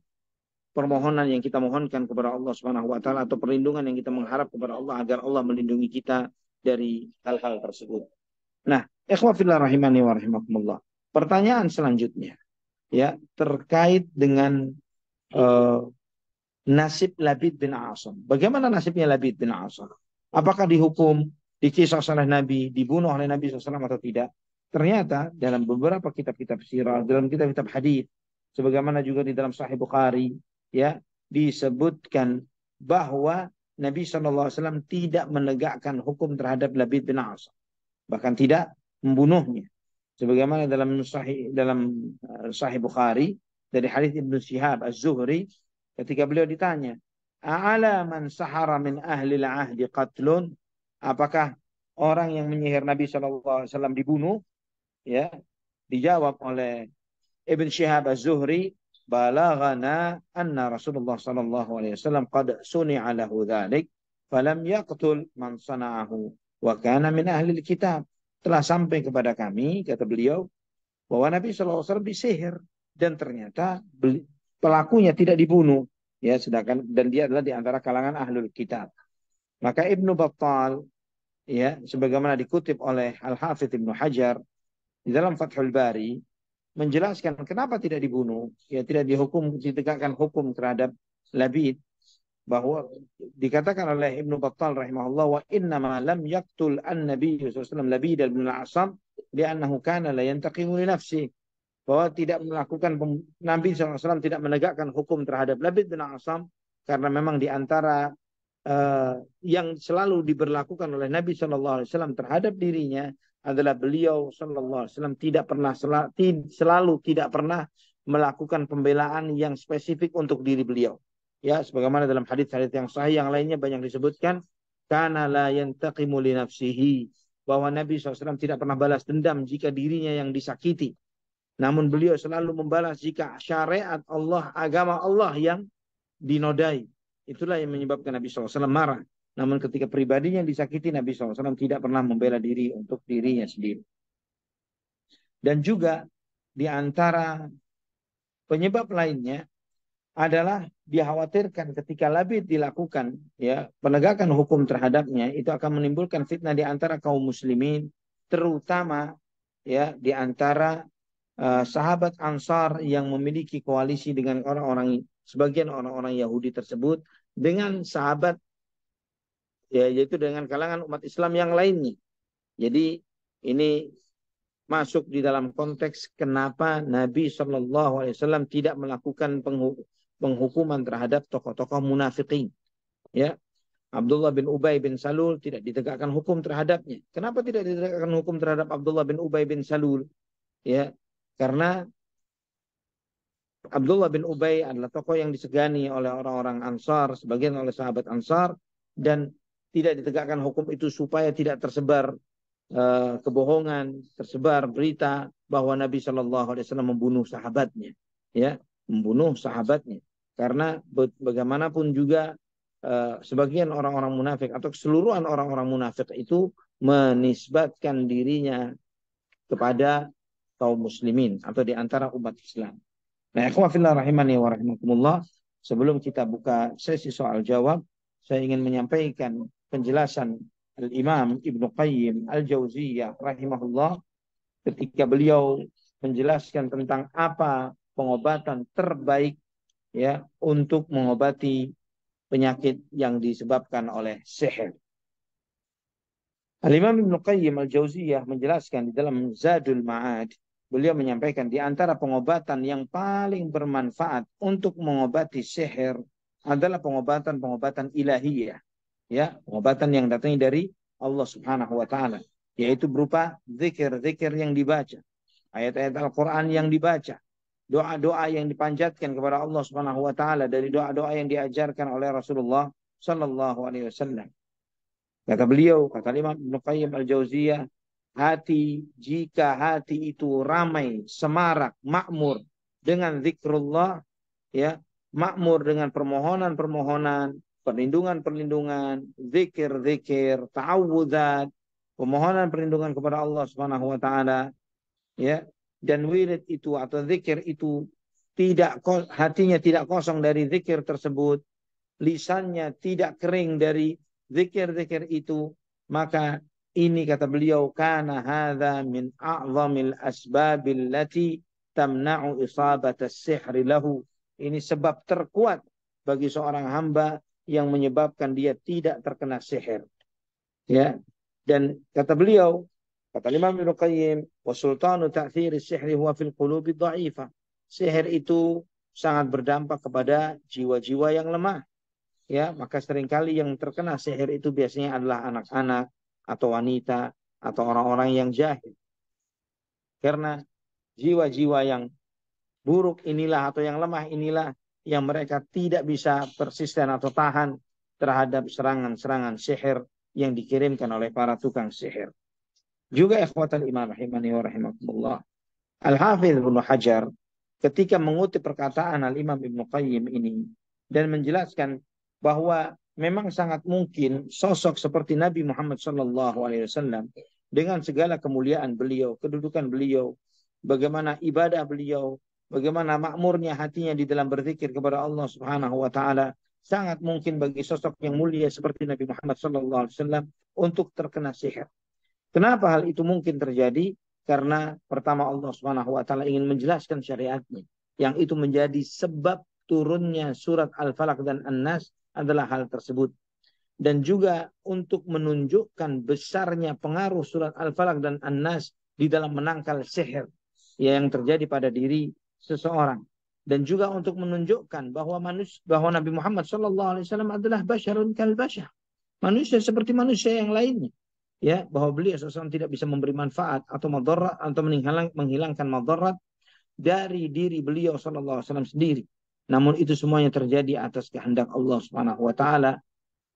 permohonan yang kita mohonkan kepada Allah Subhanahu wa Ta'ala, atau perlindungan yang kita mengharap kepada Allah agar Allah melindungi kita dari hal-hal tersebut. Nah, ikhwafillah rahimani wa rahimakumullah. Pertanyaan selanjutnya, ya, terkait dengan nasib Labid bin Asam. Bagaimana nasibnya Labid bin Asam? Apakah dihukum, dikisah oleh Nabi, dibunuh oleh Nabi SAW atau tidak? Ternyata dalam beberapa kitab-kitab sirah, dalam kitab-kitab hadis, sebagaimana juga di dalam Sahih Bukhari, ya, disebutkan bahwa Nabi SAW tidak menegakkan hukum terhadap Labid bin Asam, bahkan tidak membunuhnya. Sebagaimana dalam Sahih Bukhari dari hadis Ibnu Syihab Az-Zuhri, ketika beliau ditanya, "A'ala man sahara min ahli al-ahdi qatlun?" Apakah orang yang menyihir Nabi SAW dibunuh? Ya, dijawab oleh Ibn Syihab Az-Zuhri, balaghana anna Rasulullah sallallahu alaihi wasallam qad suni'a lahu dzalik falam yaqtul man sana'ahu wa kana min ahli kitab. Telah sampai kepada kami, kata beliau, bahwa Nabi sallallahu alaihi wasallam disihir dan ternyata pelakunya tidak dibunuh, ya, sedangkan dan dia adalah di antara kalangan ahlul kitab. Maka Ibnu Battal, ya, sebagaimana dikutip oleh Al-Hafidz Ibnu Hajar di dalam Fathul Bari, menjelaskan kenapa tidak dibunuh, ya, tidak dihukum, ditegakkan hukum terhadap Labid, bahwa dikatakan oleh Ibnu Battal rahimahullah, wa inna ma lam yaqtul an-nabiy sallallahu alaihi wasallam Labid bin al-Asam li'annahu kana la yantaqimu li nafsi, bahwa tidak melakukan, Nabi SAW tidak menegakkan hukum terhadap Labid bin al-Asam karena memang di antara yang selalu diberlakukan oleh Nabi SAW terhadap dirinya adalah beliau SAW tidak pernah selalu tidak pernah melakukan pembelaan yang spesifik untuk diri beliau. Ya, sebagaimana dalam hadis-hadis yang sahih yang lainnya banyak disebutkan, kana la yantaqimu li nafsihi, bahwa Nabi SAW tidak pernah balas dendam jika dirinya yang disakiti. Namun beliau selalu membalas jika syariat Allah, agama Allah yang dinodai. Itulah yang menyebabkan Nabi SAW marah. Namun ketika pribadinya disakiti, Nabi SAW tidak pernah membela diri untuk dirinya sendiri. Dan juga di antara penyebab lainnya adalah dikhawatirkan ketika Labid dilakukan, ya, penegakan hukum terhadapnya, itu akan menimbulkan fitnah di antara kaum muslimin, terutama, ya, di antara sahabat Ansar yang memiliki koalisi dengan sebagian orang-orang Yahudi tersebut dengan sahabat, ya, yaitu dengan kalangan umat Islam yang lainnya. Jadi ini masuk di dalam konteks kenapa Nabi SAW tidak melakukan penghukuman terhadap tokoh-tokoh munafikin. Ya, Abdullah bin Ubay bin Salul tidak ditegakkan hukum terhadapnya. Kenapa tidak ditegakkan hukum terhadap Abdullah bin Ubay bin Salul? Ya, karena Abdullah bin Ubay adalah tokoh yang disegani oleh orang-orang Ansar, sebagian oleh sahabat Ansar, dan tidak ditegakkan hukum itu supaya tidak tersebar kebohongan, tersebar berita bahwa Nabi Shallallahu Alaihi Wasallam membunuh sahabatnya, ya, membunuh sahabatnya. Karena bagaimanapun juga sebagian orang-orang munafik atau keseluruhan orang-orang munafik itu menisbatkan dirinya kepada kaum muslimin atau di antara umat Islam. Nah, ikhwah fillah rahimani wa rahimakumullah, sebelum kita buka sesi soal jawab, saya ingin menyampaikan penjelasan Al-Imam Ibnu Qayyim Al-Jauziyah rahimahullah ketika beliau menjelaskan tentang apa pengobatan terbaik, ya, untuk mengobati penyakit yang disebabkan oleh sihir. Al-Imam Ibnu Qayyim Al-Jauziyah menjelaskan di dalam Zadul Ma'ad, beliau menyampaikan di antara pengobatan yang paling bermanfaat untuk mengobati sihir adalah pengobatan-pengobatan ilahiyah, ya, pengobatan yang datangnya dari Allah Subhanahu wa taala, yaitu berupa zikir-zikir yang dibaca, ayat-ayat Al-Qur'an yang dibaca, doa-doa yang dipanjatkan kepada Allah Subhanahu wa taala dari doa-doa yang diajarkan oleh Rasulullah sallallahu alaihi wasallam. Kata beliau, kata Imam Ibnu Qayyim Al-Jauziyah, jika hati itu ramai, semarak, makmur dengan zikrullah, ya, makmur dengan permohonan-permohonan, perlindungan-perlindungan, zikir-zikir, ta'awudzat, pemohonan perlindungan kepada Allah Subhanahu wa taala, ya, dan wirid itu atau zikir itu hatinya tidak kosong dari zikir tersebut, lisannya tidak kering dari zikir-zikir itu, maka ini, kata beliau, kana hadza min a'zamil asbabil lati tamna'u isabat as-sihri lahu. Ini sebab terkuat bagi seorang hamba yang menyebabkan dia tidak terkena sihir. Ya. Dan kata beliau, kata Imam Ibnu Qayyim, wa sultanu ta'thiri sihri huwa fil qulubi dha'ifah. Sihir itu sangat berdampak kepada jiwa-jiwa yang lemah. Ya, maka seringkali yang terkena sihir itu biasanya adalah anak-anak atau wanita atau orang-orang yang jahil. Karena jiwa-jiwa yang buruk inilah atau yang lemah inilah yang mereka tidak bisa persisten atau tahan terhadap serangan-serangan sihir yang dikirimkan oleh para tukang sihir. Juga ikhwatal iman rahimani wa rahimakumullah, Al-Hafidz Ibnu Hajar ketika mengutip perkataan Al-Imam Ibnu Qayyim ini dan menjelaskan bahwa memang sangat mungkin sosok seperti Nabi Muhammad SAW dengan segala kemuliaan beliau, kedudukan beliau, bagaimana ibadah beliau, bagaimana makmurnya hatinya di dalam berzikir kepada Allah Subhanahu wa taala, sangat mungkin bagi sosok yang mulia seperti Nabi Muhammad SAW untuk terkena sihir. Kenapa hal itu mungkin terjadi? Karena pertama Allah Subhanahu wa taala ingin menjelaskan syariatnya. Yang itu menjadi sebab turunnya surat Al-Falaq dan An-Nas adalah hal tersebut. Dan juga untuk menunjukkan besarnya pengaruh surat Al-Falaq dan An-Nas di dalam menangkal sihir yang terjadi pada diri seseorang. Dan juga untuk menunjukkan bahwa Nabi Muhammad SAW adalah basyarun kal basyar. Manusia seperti manusia yang lainnya. Ya, bahwa beliau seseorang tidak bisa memberi manfaat atau madarat atau menghilangkan madarat dari diri beliau sallallahu alaihi wasallam sendiri. Namun itu semuanya terjadi atas kehendak Allah Subhanahu wa taala,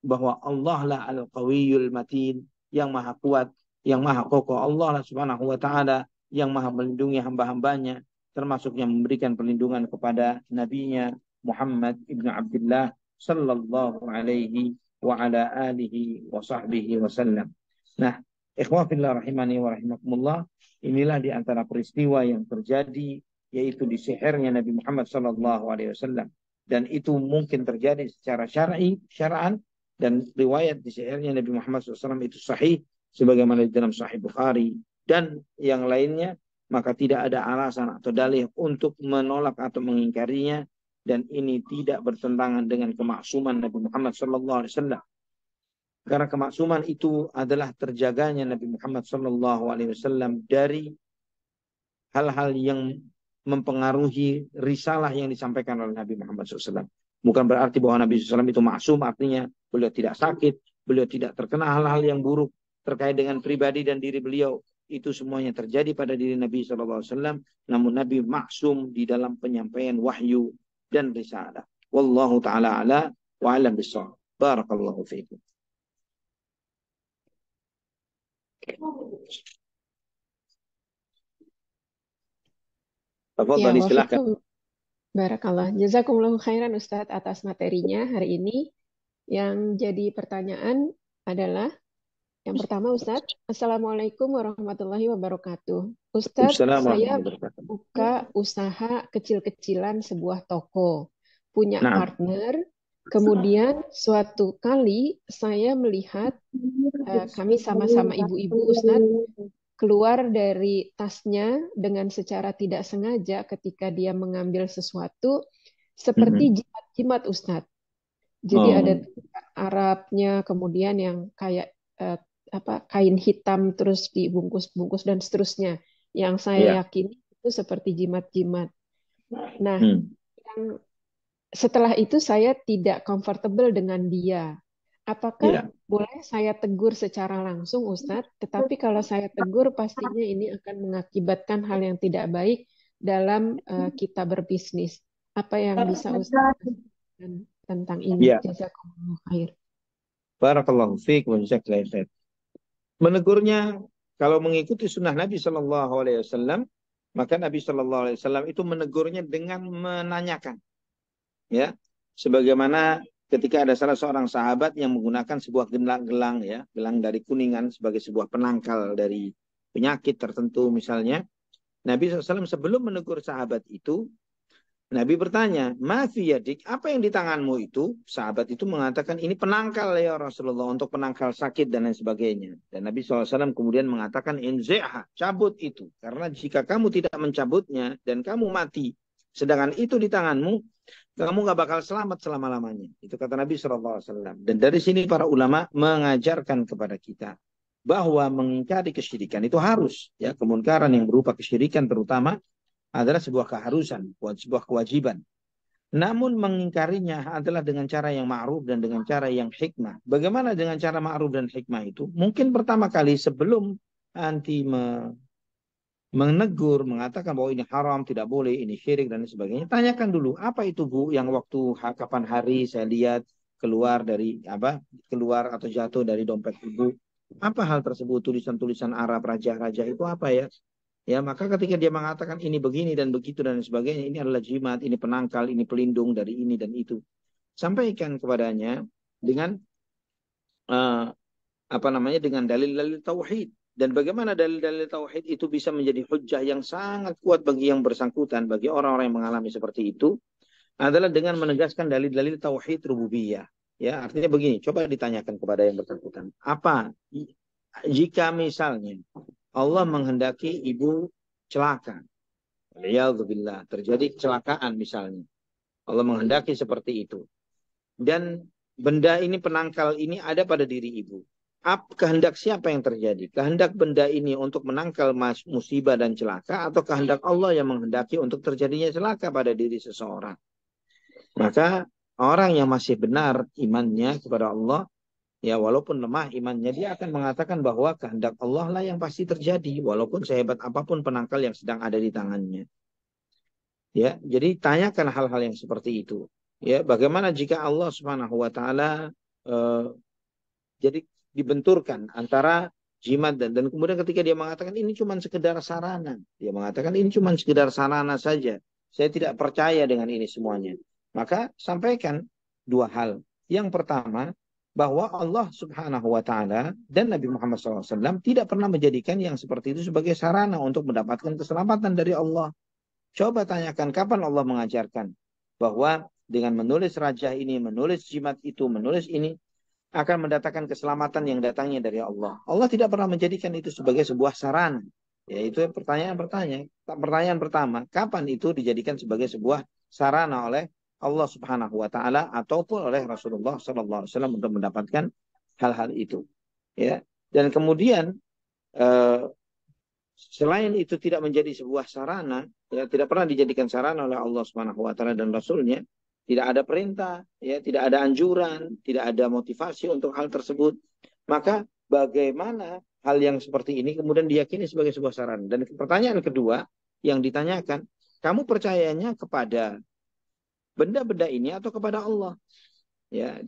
bahwa Allah lah Al-Qawiyul Matin, yang maha kuat, yang maha kokoh. Allah lah Subhanahu wa taala yang maha melindungi hamba-hambanya, termasuk yang memberikan perlindungan kepada nabinya Muhammad ibnu Abdullah sallallahu alaihi wa ala alihi wa sahbihi wasallam. Nah, ikhwah fillah rahimani wa rahimakumullah, inilah di antara peristiwa yang terjadi, yaitu di sihirnya Nabi Muhammad sallallahu alaihi wasallam. Dan itu mungkin terjadi secara syar'an, dan riwayat di sihirnya Nabi Muhammad SAW itu sahih sebagaimana di dalam Sahih Bukhari dan yang lainnya, maka tidak ada alasan atau dalih untuk menolak atau mengingkarinya, dan ini tidak bertentangan dengan kemaksuman Nabi Muhammad SAW. Karena kemaksuman itu adalah terjaganya Nabi Muhammad SAW dari hal-hal yang mempengaruhi risalah yang disampaikan oleh Nabi Muhammad SAW. Bukan berarti bahwa Nabi SAW itu maksum, artinya beliau tidak sakit, beliau tidak terkena hal-hal yang buruk terkait dengan pribadi dan diri beliau. Itu semuanya terjadi pada diri Nabi SAW. Namun Nabi maksum di dalam penyampaian wahyu dan risalah. Wallahu ta'ala ala wa alam bissawab. Barakallahu fiikum. Ya, Tafadhali, silakan. wafikum. Barakallah. Jazakumullahu khairan Ustadz atas materinya hari ini. Yang jadi pertanyaan adalah, yang pertama Ustadz, Assalamualaikum warahmatullahi wabarakatuh. Ustadz, Assalamualaikum saya warahmatullahi wabarakatuh. buka usaha kecil-kecilan sebuah toko, punya Nah, partner, kemudian suatu kali saya melihat kami sama-sama ibu-ibu Ustadz, keluar dari tasnya dengan secara tidak sengaja ketika dia mengambil sesuatu seperti jimat-jimat Ustadz. Jadi ada Arabnya, kemudian yang kayak kain hitam terus dibungkus-bungkus dan seterusnya. Yang saya yakini itu seperti jimat-jimat. Nah, setelah itu saya tidak comfortable dengan dia. Apakah boleh saya tegur secara langsung, Ustadz? Tetapi kalau saya tegur, pastinya ini akan mengakibatkan hal yang tidak baik dalam kita berbisnis. Apa yang bisa Ustadz katakan tentang ini? Jazakumullah khair. Barakallahu fiik wa jazakallahu khair. Menegurnya, kalau mengikuti sunnah Nabi Shallallahu Alaihi Wasallam, maka Nabi Shallallahu Alaihi Wasallam itu menegurnya dengan menanyakan, ya, sebagaimana ketika ada salah seorang sahabat yang menggunakan sebuah gelang, ya, gelang dari kuningan sebagai sebuah penangkal dari penyakit tertentu misalnya. Nabi SAW sebelum menegur sahabat itu, Nabi bertanya, "Ma fi yadik?" Apa yang di tanganmu itu? Sahabat itu mengatakan, "Ini penangkal ya Rasulullah, untuk penangkal sakit dan lain sebagainya." Dan Nabi SAW kemudian mengatakan, "Inzi'ha, cabut itu. Karena jika kamu tidak mencabutnya dan kamu mati, sedangkan itu di tanganmu, kamu nggak bakal selamat selama-lamanya." Itu kata Nabi SAW. Dan dari sini para ulama mengajarkan kepada kita bahwa mengingkari kesyirikan itu harus, ya, kemungkaran yang berupa kesyirikan terutama adalah sebuah keharusan, sebuah kewajiban. Namun mengingkarinya adalah dengan cara yang ma'ruf dan dengan cara yang hikmah. Bagaimana dengan cara ma'ruf dan hikmah itu? Mungkin pertama kali sebelum anti menegur, mengatakan bahwa ini haram, tidak boleh, ini syirik dan sebagainya, tanyakan dulu, apa itu Bu yang waktu kapan hari saya lihat keluar atau jatuh dari dompet Ibu? Apa hal tersebut? Tulisan-tulisan Arab raja-raja itu apa ya? Ya, maka ketika dia mengatakan ini begini dan begitu dan sebagainya, ini adalah jimat, ini penangkal, ini pelindung dari ini dan itu. Sampaikan kepadanya dengan eh, apa namanya, dengan dalil-dalil tauhid. Dan bagaimana dalil-dalil tauhid itu bisa menjadi hujjah yang sangat kuat bagi yang bersangkutan, bagi orang-orang yang mengalami seperti itu, adalah dengan menegaskan dalil-dalil tauhid rububiyah. Ya, artinya begini, coba ditanyakan kepada yang bersangkutan, apa jika misalnya Allah menghendaki ibu celaka, waliyadzubillah, terjadi kecelakaan misalnya, Allah menghendaki seperti itu, dan benda ini, penangkal ini ada pada diri ibu. Kehendak siapa yang terjadi? Kehendak benda ini untuk menangkal musibah dan celaka, atau kehendak Allah yang menghendaki untuk terjadinya celaka pada diri seseorang? Maka orang yang masih benar imannya kepada Allah, ya walaupun lemah imannya, dia akan mengatakan bahwa kehendak Allah lah yang pasti terjadi, walaupun sehebat apapun penangkal yang sedang ada di tangannya. Ya, jadi tanyakan hal-hal yang seperti itu. Ya, bagaimana jika Allah Subhanahu wa taala jadi dibenturkan antara jimat dan kemudian ketika dia mengatakan ini cuma sekedar sarana, dia mengatakan ini cuma sekedar sarana saja, saya tidak percaya dengan ini semuanya. Maka sampaikan dua hal. Yang pertama, bahwa Allah Subhanahu wa taala dan Nabi Muhammad SAW tidak pernah menjadikan yang seperti itu sebagai sarana untuk mendapatkan keselamatan dari Allah. Coba tanyakan kapan Allah mengajarkan bahwa dengan menulis rajah ini, menulis jimat itu, menulis ini akan mendatangkan keselamatan yang datangnya dari Allah. Allah tidak pernah menjadikan itu sebagai sebuah saran. Yaitu pertanyaan pertama, kapan itu dijadikan sebagai sebuah sarana oleh Allah Subhanahu wa taala ataupun oleh Rasulullah sallallahu alaihi wasallam untuk mendapatkan hal-hal itu. Ya. Dan kemudian selain itu tidak menjadi sebuah sarana, ya, tidak pernah dijadikan sarana oleh Allah Subhanahu wa taala dan Rasulnya, tidak ada perintah, ya, tidak ada anjuran, tidak ada motivasi untuk hal tersebut. Maka bagaimana hal yang seperti ini kemudian diyakini sebagai sebuah sarana? Dan pertanyaan kedua yang ditanyakan, kamu percayanya kepada benda-benda ini atau kepada Allah? Ya,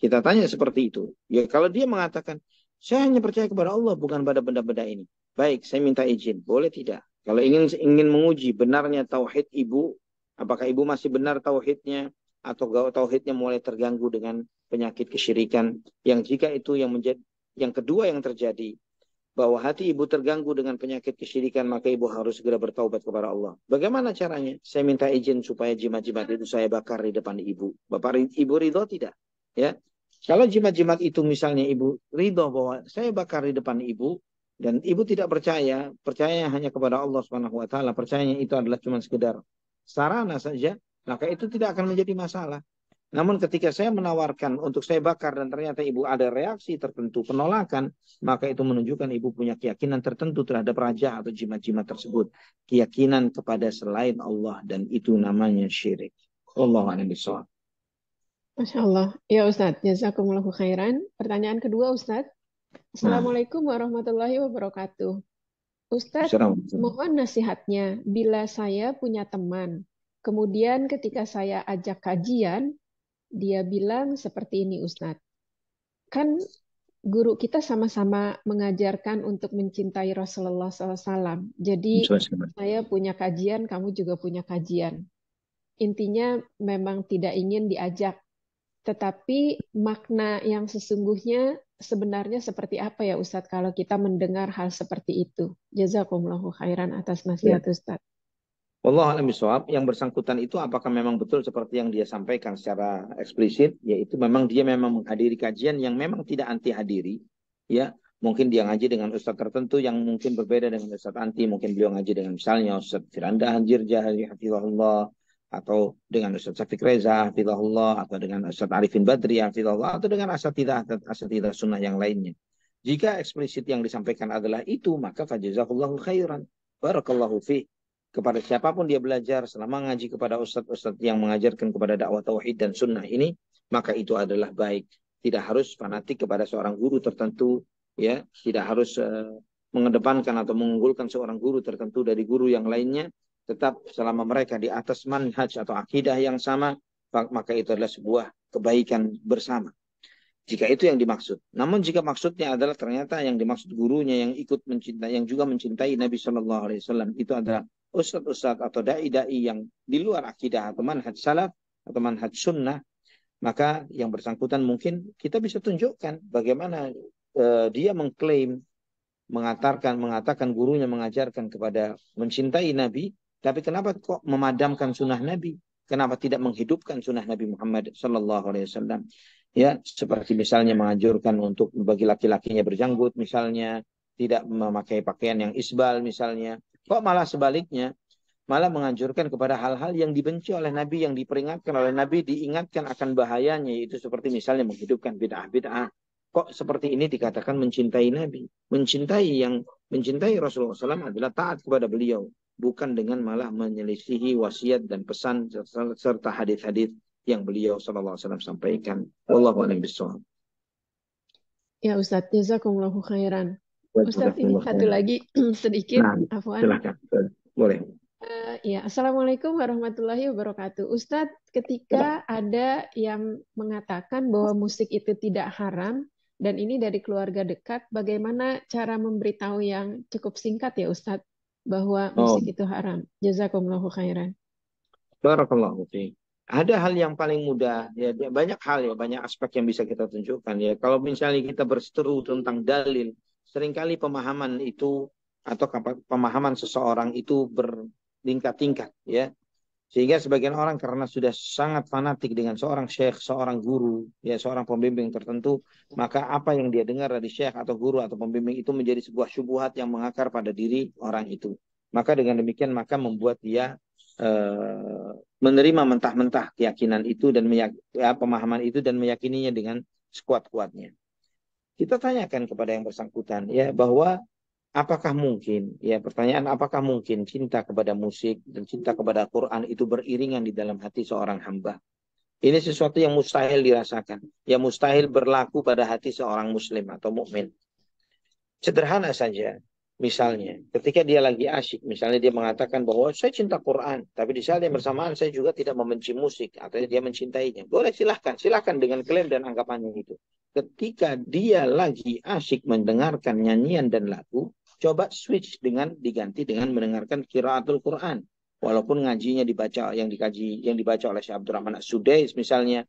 kita tanya seperti itu. Ya, kalau dia mengatakan saya hanya percaya kepada Allah, bukan pada benda-benda ini. Baik, saya minta izin. Boleh tidak? Kalau ingin menguji benarnya tauhid ibu, apakah ibu masih benar tauhidnya atau tauhidnya mulai terganggu dengan penyakit kesyirikan? Yang jika itu yang kedua yang terjadi, bahwa hati ibu terganggu dengan penyakit kesyirikan, maka ibu harus segera bertaubat kepada Allah. Bagaimana caranya? Saya minta izin supaya jimat-jimat itu saya bakar di depan ibu. Bapak ibu ridho tidak? Ya. Kalau jimat-jimat itu misalnya ibu ridho bahwa saya bakar di depan ibu, dan ibu tidak percaya, percaya hanya kepada Allah Subhanahu wa taala, percayanya itu adalah cuma sekedar sarana saja, maka itu tidak akan menjadi masalah. Namun ketika saya menawarkan untuk saya bakar dan ternyata ibu ada reaksi tertentu, penolakan, maka itu menunjukkan ibu punya keyakinan tertentu terhadap raja atau jimat-jimat tersebut. Keyakinan kepada selain Allah, dan itu namanya syirik. Wallahu a'lam bishawab. Masya Allah. Ya Ustadz, jazakumullahu khairan. Pertanyaan kedua Ustadz. Nah, Assalamualaikum warahmatullahi wabarakatuh. Ustadz, Assalamualaikum. mohon nasihatnya bila saya punya teman. Kemudian ketika saya ajak kajian, dia bilang seperti ini Ustadz. Kan guru kita sama-sama mengajarkan untuk mencintai Rasulullah SAW. Jadi saya punya kajian, kamu juga punya kajian. Intinya memang tidak ingin diajak. Tetapi makna yang sesungguhnya sebenarnya seperti apa ya Ustadz kalau kita mendengar hal seperti itu? Jazakumullahu khairan atas Ya. nasihat Ustadz. Wallahu a'lam bishawab. Yang bersangkutan itu apakah memang betul seperti yang dia sampaikan secara eksplisit, yaitu dia memang menghadiri kajian yang memang tidak anti hadiri, ya. Mungkin dia ngaji dengan ustadz tertentu yang mungkin berbeda dengan ustadz anti, mungkin beliau ngaji dengan misalnya Ustadz Firanda Hanjir Jahali hafizahullah, atau dengan Ustadz Syafiq Reza hafizahullah, atau dengan Ustadz Arifin Badri hafizahullah, atau dengan asatidah sunnah yang lainnya. Jika eksplisit yang disampaikan adalah itu, maka fajazahullahu khairan, barakallahu fiih. Kepada siapapun dia belajar selama ngaji kepada ustadz-ustadz yang mengajarkan kepada dakwah tauhid dan sunnah ini, maka itu adalah baik. Tidak harus fanatik kepada seorang guru tertentu, ya, tidak harus mengedepankan atau mengunggulkan seorang guru tertentu dari guru yang lainnya. Tetap selama mereka di atas manhaj atau akidah yang sama, maka itu adalah sebuah kebaikan bersama. Jika itu yang dimaksud. Namun jika maksudnya adalah ternyata yang dimaksud gurunya yang ikut mencintai, yang juga mencintai Nabi Shallallahu Alaihi Wasallam itu adalah ustadz-ustadz atau dai-dai yang di luar akidah atau manhaj salaf atau manhaj sunnah, maka yang bersangkutan mungkin kita bisa tunjukkan bagaimana dia mengklaim, mengatakan gurunya mengajarkan kepada mencintai Nabi, tapi kenapa kok memadamkan sunnah Nabi? Kenapa tidak menghidupkan sunnah Nabi Muhammad Sallallahu Alaihi Wasallam? Ya, seperti misalnya menganjurkan untuk bagi laki-lakinya berjanggut, misalnya tidak memakai pakaian yang isbal, misalnya. Kok malah sebaliknya, malah menganjurkan kepada hal-hal yang dibenci oleh Nabi, yang diperingatkan oleh Nabi, diingatkan akan bahayanya, yaitu seperti misalnya menghidupkan bid'ah-bid'ah. Kok seperti ini dikatakan mencintai Nabi? Mencintai Rasulullah SAW adalah taat kepada beliau, bukan dengan malah menyelisihi wasiat dan pesan serta hadis-hadis yang beliau SAW sampaikan. Wallahu a'lam bishawab. Ya Ustadz, jazakumullahu khairan. Ustadz, ini satu lagi sedikit, Nah, afwan. silakan. Boleh. Ya, Assalamualaikum warahmatullahi wabarakatuh. Ustadz, ketika ada yang mengatakan bahwa musik itu tidak haram, dan ini dari keluarga dekat, bagaimana cara memberitahu yang cukup singkat ya Ustadz, bahwa musik itu haram? Jazakumullahu khairan. Barakallahu fiik. Ada hal yang paling mudah, ya banyak hal ya, banyak aspek yang bisa kita tunjukkan ya. Kalau misalnya kita berseteru tentang dalil, seringkali pemahaman itu atau pemahaman seseorang itu bertingkat-tingkat ya. Sehingga sebagian orang karena sudah sangat fanatik dengan seorang syekh, seorang guru, ya seorang pembimbing tertentu, maka apa yang dia dengar dari syekh atau guru atau pembimbing itu menjadi sebuah syubhat yang mengakar pada diri orang itu. Maka dengan demikian maka membuat dia menerima mentah-mentah keyakinan itu dan pemahaman itu dan meyakininya dengan sekuat-kuatnya. Kita tanyakan kepada yang bersangkutan ya bahwa apakah mungkin, ya pertanyaan apakah mungkin cinta kepada musik dan cinta kepada Quran itu beriringan di dalam hati seorang hamba? Ini sesuatu yang mustahil dirasakan, yang mustahil berlaku pada hati seorang muslim atau mukmin. Sederhana saja, misalnya ketika dia lagi asyik, misalnya dia mengatakan bahwa saya cinta Quran, tapi di saat yang bersamaan saya juga tidak membenci musik, atau dia mencintainya. Boleh, silahkan dengan klaim dan anggapannya itu. Ketika dia lagi asyik mendengarkan nyanyian dan lagu, coba switch dengan diganti dengan mendengarkan qiraatul Quran. Walaupun ngajinya yang dibaca oleh Syekh Abdurrahman As-Sudais misalnya,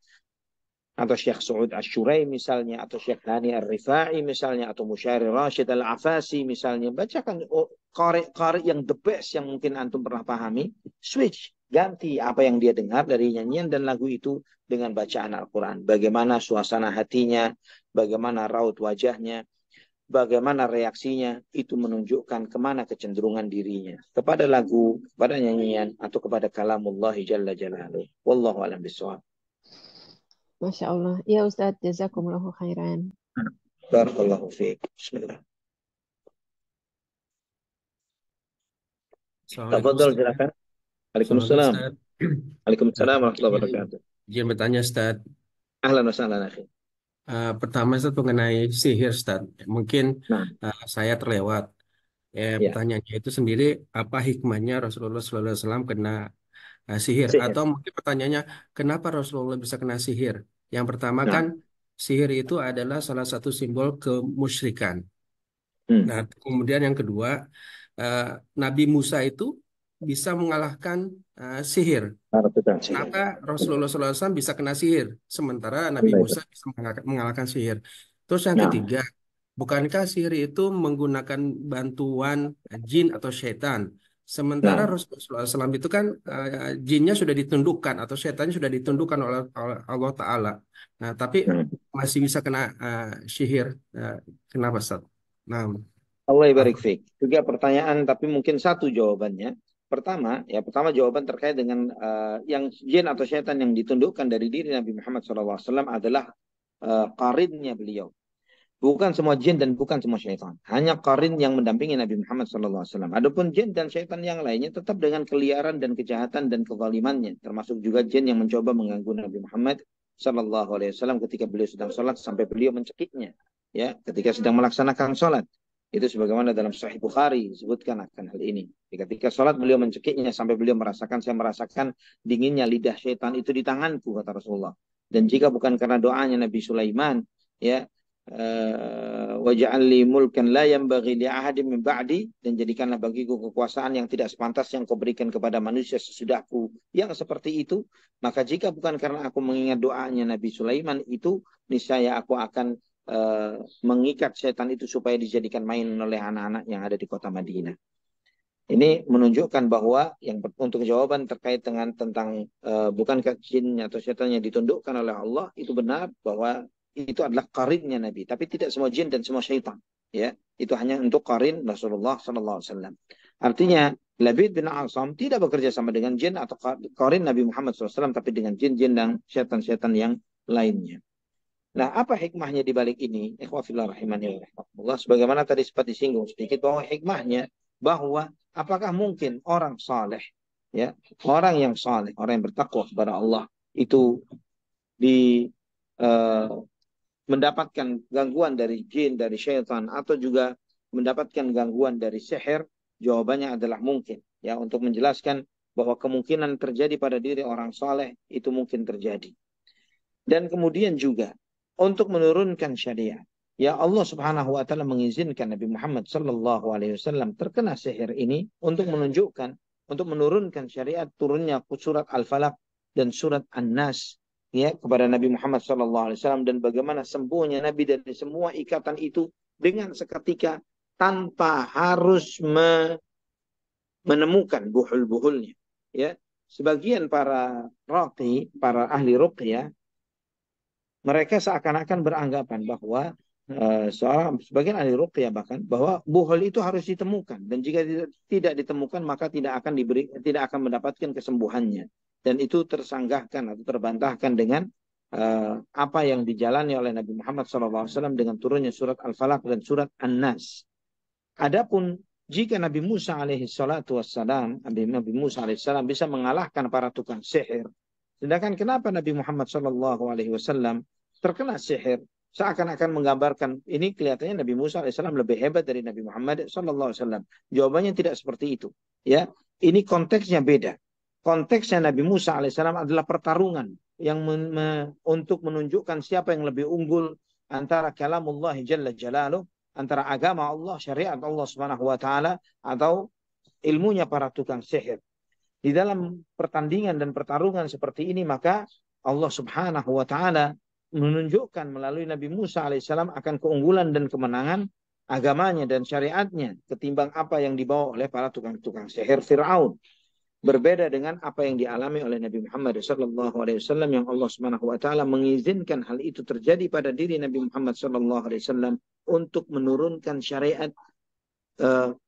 atau Syekh Su'ud Ash-Shuraim misalnya, atau Syekh Hani Ar-Rifai misalnya, atau Musyairi Rashid Al-Afasi misalnya, bacakan qari yang the best yang mungkin antum pernah pahami, switch, ganti apa yang dia dengar dari nyanyian dan lagu itu dengan bacaan Al-Quran. Bagaimana suasana hatinya, bagaimana raut wajahnya, bagaimana reaksinya, itu menunjukkan kemana kecenderungan dirinya, kepada lagu, kepada nyanyian, atau kepada kalamullahi jalla jalaluh. Wallahu a'lam bishawab. Masya Allah. Ya Ustadz, jazakumullahu khairan. Barakallahu fiik. Bismillah. Tafadhol silakan. Waalaikumsalam. Waalaikumsalam warahmatullahi wabarakatuh. Izin bertanya Ustaz. Ahlan wa sahlan akhi. Pertama Ustaz mengenai sihir Ustaz. Mungkin saya terlewat. Pertanyaannya itu sendiri, apa hikmahnya Rasulullah SAW kena sihir? Atau mungkin pertanyaannya, kenapa Rasulullah bisa kena sihir? Yang pertama kan sihir itu adalah salah satu simbol kemusyrikan. Nah, kemudian yang kedua, Nabi Musa itu bisa mengalahkan sihir. Kenapa Rasulullah SAW bisa kena sihir, sementara Nabi Musa bisa mengalahkan sihir? Terus yang ketiga, bukankah sihir itu menggunakan bantuan jin atau syaitan? Sementara Rasulullah SAW itu kan jinnya sudah ditundukkan atau syaitannya sudah ditundukkan oleh Allah Ta'ala. Nah, tapi masih bisa kena sihir. Kenapa, Ustaz? Nah, Allah barik fiik. Juga pertanyaan, tapi mungkin satu jawabannya. Pertama jawaban terkait dengan yang jin atau syaitan yang ditundukkan dari diri Nabi Muhammad SAW adalah qarinnya beliau. Bukan semua jin dan bukan semua syaitan. Hanya qarin yang mendampingi Nabi Muhammad SAW. Adapun jin dan syaitan yang lainnya tetap dengan keliaran dan kejahatan dan kezalimannya. Termasuk juga jin yang mencoba mengganggu Nabi Muhammad SAW ketika beliau sedang sholat sampai beliau mencekiknya. Ya, ketika sedang melaksanakan sholat. Itu sebagaimana dalam Sahih Bukhari disebutkan akan hal ini. Ketika sholat beliau mencekiknya sampai beliau saya merasakan dinginnya lidah syaitan itu di tanganku, kata Rasulullah. Dan jika bukan karena doanya Nabi Sulaiman ya, waj'al li mulkan la yanbaghi li ahadin min ba'di, dan jadikanlah bagiku kekuasaan yang tidak sepantas yang kau berikan kepada manusia sesudahku yang seperti itu. Maka jika bukan karena aku mengingat doanya Nabi Sulaiman itu, niscaya aku akan mengikat setan itu supaya dijadikan main oleh anak-anak yang ada di kota Madinah. Ini menunjukkan bahwa untuk jawaban terkait dengan tentang bukankah jin atau setan yang ditundukkan oleh Allah, itu benar bahwa itu adalah qarinnya Nabi, tapi tidak semua jin dan semua syaitan. Ya, itu hanya untuk qarin Rasulullah SAW. Artinya, Labid bin Asam tidak bekerja sama dengan jin atau qarin Nabi Muhammad SAW, tapi dengan jin-jin dan setan-setan yang lainnya. Nah, apa hikmahnya di balik ini? Ikhwafillah rahimani wa rahmatullah. Sebagaimana tadi sempat disinggung sedikit bahwa hikmahnya bahwa apakah mungkin orang saleh, ya, orang yang saleh, orang yang bertakwa kepada Allah itu di mendapatkan gangguan dari jin, dari syaitan, atau juga mendapatkan gangguan dari sihir? Jawabannya adalah mungkin. Ya, untuk menjelaskan bahwa kemungkinan terjadi pada diri orang saleh itu mungkin terjadi. Dan kemudian juga untuk menurunkan syariat. Ya, Allah Subhanahu wa taala mengizinkan Nabi Muhammad sallallahu alaihi wasallam terkena sihir ini untuk menunjukkan, untuk menurunkan syariat, turunnya surat Al-Falaq dan surat An-Nas, ya, kepada Nabi Muhammad sallallahu alaihi wasallam, dan bagaimana sembuhnya Nabi dari semua ikatan itu dengan seketika tanpa harus menemukan buhul-buhulnya. Ya, sebagian para raqi, para ahli ruqyah, mereka seakan-akan beranggapan bahwa sebagian ahli ruqyah bahkan bahwa buhul itu harus ditemukan, dan jika tidak ditemukan maka tidak akan mendapatkan kesembuhannya, dan itu tersanggahkan atau terbantahkan dengan apa yang dijalani oleh Nabi Muhammad SAW dengan turunnya surat Al-Falaq dan surat An-Nas. Adapun jika Nabi Musa Nabi Musa alaihissalam bisa mengalahkan para tukang sihir, sedangkan kenapa Nabi Muhammad SAW terkena sihir? Seakan-akan menggambarkan ini kelihatannya Nabi Musa alaihissalam lebih hebat dari Nabi Muhammad SAW. Jawabannya tidak seperti itu. Ya, ini konteksnya beda. Konteksnya Nabi Musa alaihissalam adalah pertarungan yang untuk menunjukkan siapa yang lebih unggul antara kalamullah jalla jalaluh, antara agama Allah, syariat Allah Subhanahu wa taala, atau ilmunya para tukang sihir. Di dalam pertandingan dan pertarungan seperti ini, maka Allah Subhanahu wa taala menunjukkan melalui Nabi Musa alaihissalam akan keunggulan dan kemenangan agamanya dan syariatnya ketimbang apa yang dibawa oleh para tukang-tukang sihir Fir'aun. Berbeda dengan apa yang dialami oleh Nabi Muhammad SAW, yang Allah Subhanahu wa taala mengizinkan hal itu terjadi pada diri Nabi Muhammad SAW untuk menurunkan syariat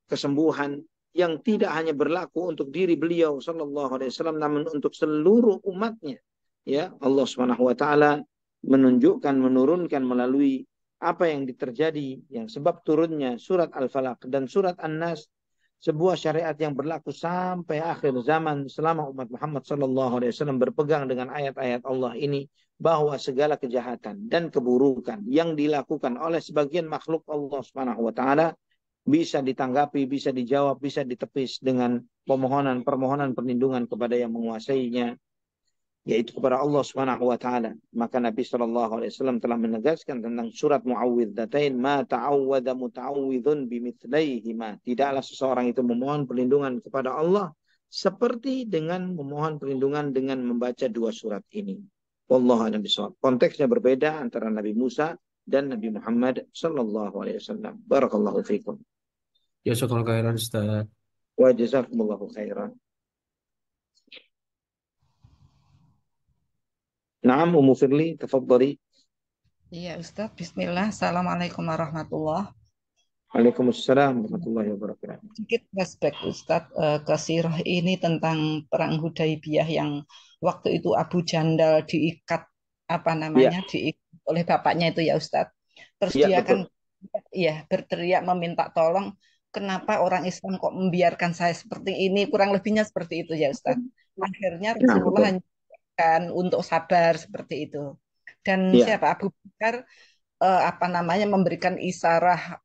kesembuhan yang tidak hanya berlaku untuk diri beliau SAW, namun untuk seluruh umatnya. Ya, Allah Subhanahu wa taala menurunkan melalui apa yang terjadi, yang sebab turunnya surat Al-Falaq dan surat An-Nas, sebuah syariat yang berlaku sampai akhir zaman selama umat Muhammad SAW berpegang dengan ayat-ayat Allah ini, bahwa segala kejahatan dan keburukan yang dilakukan oleh sebagian makhluk Allah Subhanahu wa taala bisa ditanggapi, bisa dijawab, bisa ditepis dengan permohonan perlindungan kepada yang menguasainya, yaitu kepada Allah Subhanahu wa taala. Maka Nabi SAW telah menegaskan tentang surat Muawwidzatain, ma ta'awwada muta'awwidun bimithlaihima. Tidaklah seseorang itu memohon perlindungan kepada Allah seperti dengan memohon perlindungan dengan membaca dua surat ini. Wallahu a'lam bishawab. Konteksnya berbeda antara Nabi Musa dan Nabi Muhammad sallallahu alaihi wasallam. Barakallahu fiikum. Jazakallahu khairan Ustaz. Wa jazakumullahu khairan. Naam, Ummu Firli, tafadhali. Iya Ustaz, Bismillah. Assalamualaikum warahmatullahi. Waalaikumsalam warahmatullahi wabarakatuh. Sedikit flashback Ustaz ke sirah ini tentang perang Hudaibiyah yang waktu itu Abu Jandal diikat diikat oleh bapaknya itu ya Ustaz. Terus dia kan berteriak meminta tolong, kenapa orang Islam kok membiarkan saya seperti ini, kurang lebihnya seperti itu ya Ustaz. Akhirnya Rasulullah hanya untuk sabar seperti itu. Dan siapa Abu Bakar memberikan isyarat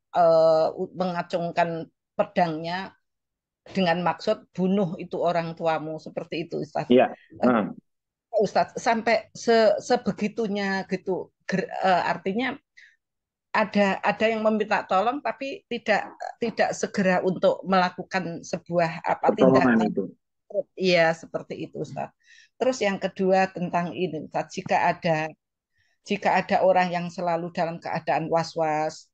mengacungkan pedangnya dengan maksud bunuh itu orang tuamu, seperti itu Ustaz. Ustaz sampai sebegitunya gitu, artinya ada yang meminta tolong tapi tidak segera untuk melakukan sebuah Pertolongan tindakan. itu. Iya, seperti itu, Ustaz. Terus yang kedua tentang ini, Ustaz, jika ada orang yang selalu dalam keadaan was-was,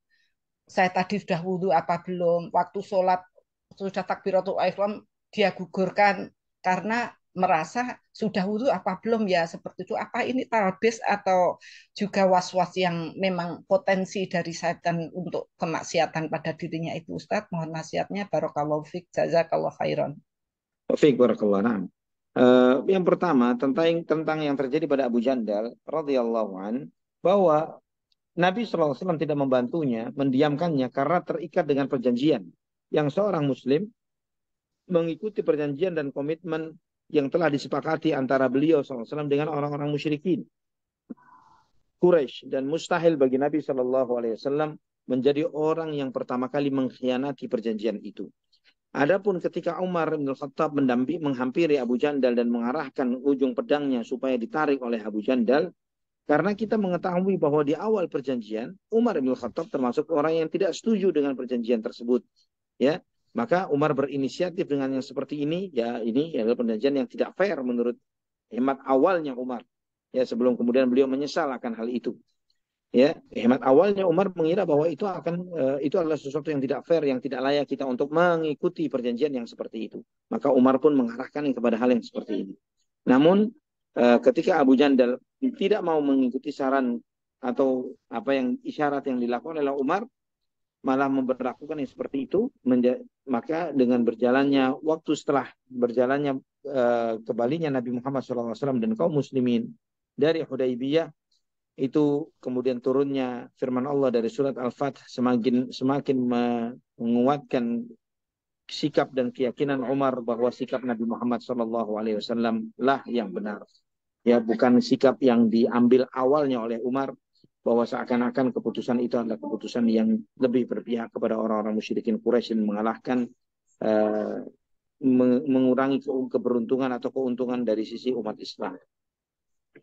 saya tadi sudah wudhu apa belum, waktu sholat sudah takbiratul ihram dia gugurkan karena merasa sudah wudhu apa belum ya, seperti itu. Apa ini talbis atau juga was-was yang memang potensi dari setan untuk kemaksiatan pada dirinya itu, Ustaz? Mohon nasihatnya, barakallahu fiik, jazakallahu khairan. Taufik barakallahu na'am. Yang pertama tentang yang terjadi pada Abu Jandal radhiyallahu an, bahwa Nabi SAW tidak membantunya, mendiamkannya karena terikat dengan perjanjian yang seorang muslim mengikuti perjanjian dan komitmen yang telah disepakati antara beliau SAW dengan orang-orang musyrikin Quraisy, dan mustahil bagi Nabi SAW menjadi orang yang pertama kali mengkhianati perjanjian itu. Adapun ketika Umar bin Khattab menghampiri Abu Jandal dan mengarahkan ujung pedangnya supaya ditarik oleh Abu Jandal, karena kita mengetahui bahwa di awal perjanjian Umar bin Khattab termasuk orang yang tidak setuju dengan perjanjian tersebut, ya, maka Umar berinisiatif dengan yang seperti ini, ya, ini adalah perjanjian yang tidak fair menurut hemat awalnya Umar, ya, sebelum kemudian beliau menyesal akan hal itu. Ya, hemat awalnya Umar mengira bahwa itu adalah sesuatu yang tidak fair, yang tidak layak kita untuk mengikuti perjanjian yang seperti itu. Maka Umar pun mengarahkan kepada hal yang seperti ini. Namun ketika Abu Jandal tidak mau mengikuti saran atau isyarat yang dilakukan oleh Umar, malah memperlakukan yang seperti itu, maka dengan berjalannya waktu, setelah berjalannya kembalinya Nabi Muhammad SAW dan kaum muslimin dari Hudaybiyah, itu kemudian turunnya firman Allah dari surat Al-Fath semakin menguatkan sikap dan keyakinan Umar bahwa sikap Nabi Muhammad SAW lah yang benar. Ya, bukan sikap yang diambil awalnya oleh Umar bahwa seakan-akan keputusan itu adalah keputusan yang lebih berpihak kepada orang-orang musyrikin Quraisy dan mengalahkan mengurangi keberuntungan atau keuntungan dari sisi umat Islam.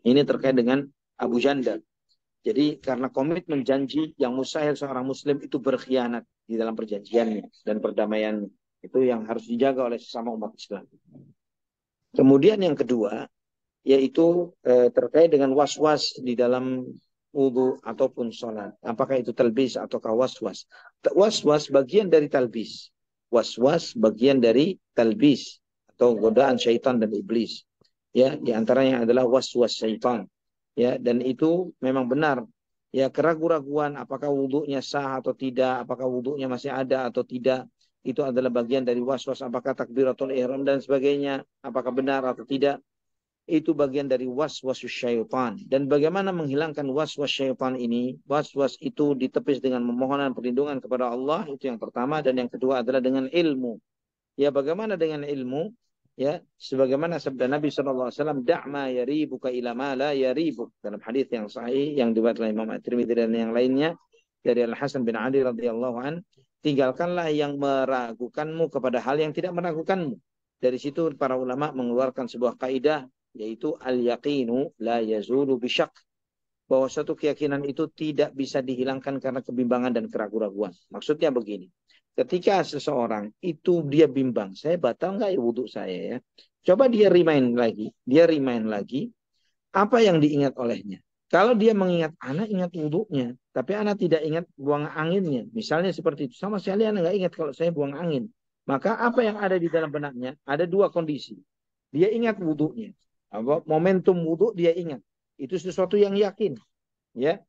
Ini terkait dengan Abu Jandal. Jadi karena komitmen janji yang mustahil seorang muslim itu berkhianat di dalam perjanjiannya dan perdamaiannya, itu yang harus dijaga oleh sesama umat Islam. Kemudian yang kedua yaitu terkait dengan was-was di dalam wudu ataupun sholat. Apakah itu talbis ataukah was-was? Was-was bagian dari talbis. Was-was bagian dari talbis atau godaan syaitan dan iblis. Ya, di antaranya adalah was-was syaitan. Ya, dan itu memang benar. Ya, keraguan-raguan apakah wudunya sah atau tidak, apakah wudunya masih ada atau tidak, itu adalah bagian dari was-was, apakah takbiratul ihram dan sebagainya, apakah benar atau tidak. Itu bagian dari was-was syaitan. Dan bagaimana menghilangkan was-was syaitan ini? Was-was itu ditepis dengan memohon perlindungan kepada Allah, itu yang pertama, dan yang kedua adalah dengan ilmu. Ya, bagaimana dengan ilmu? Ya, sebagaimana sabda Nabi SAW, da'ma yaribuka ila ma la yaribuk, dalam hadis yang sahih yang diriwayatkan oleh Imam At-Tirmidzi dan yang lainnya dari Al-Hasan bin Ali radhiyallahu an, tinggalkanlah yang meragukanmu kepada hal yang tidak meragukanmu. Dari situ para ulama mengeluarkan sebuah kaidah, yaitu al-yaqinu la yazulu bisyak, bahwa suatu keyakinan itu tidak bisa dihilangkan karena kebimbangan dan keraguan-raguan. Maksudnya begini, ketika seseorang itu dia bimbang, saya batal nggak ya wudhu saya ya? Coba dia remind lagi, apa yang diingat olehnya. Kalau dia mengingat, anak ingat wudhunya, tapi anak tidak ingat buang anginnya, misalnya seperti itu, sama sekali anak nggak ingat kalau saya buang angin. Maka apa yang ada di dalam benaknya? Ada dua kondisi. Dia ingat wudhunya, momentum wudhu dia ingat. Itu sesuatu yang yakin, ya.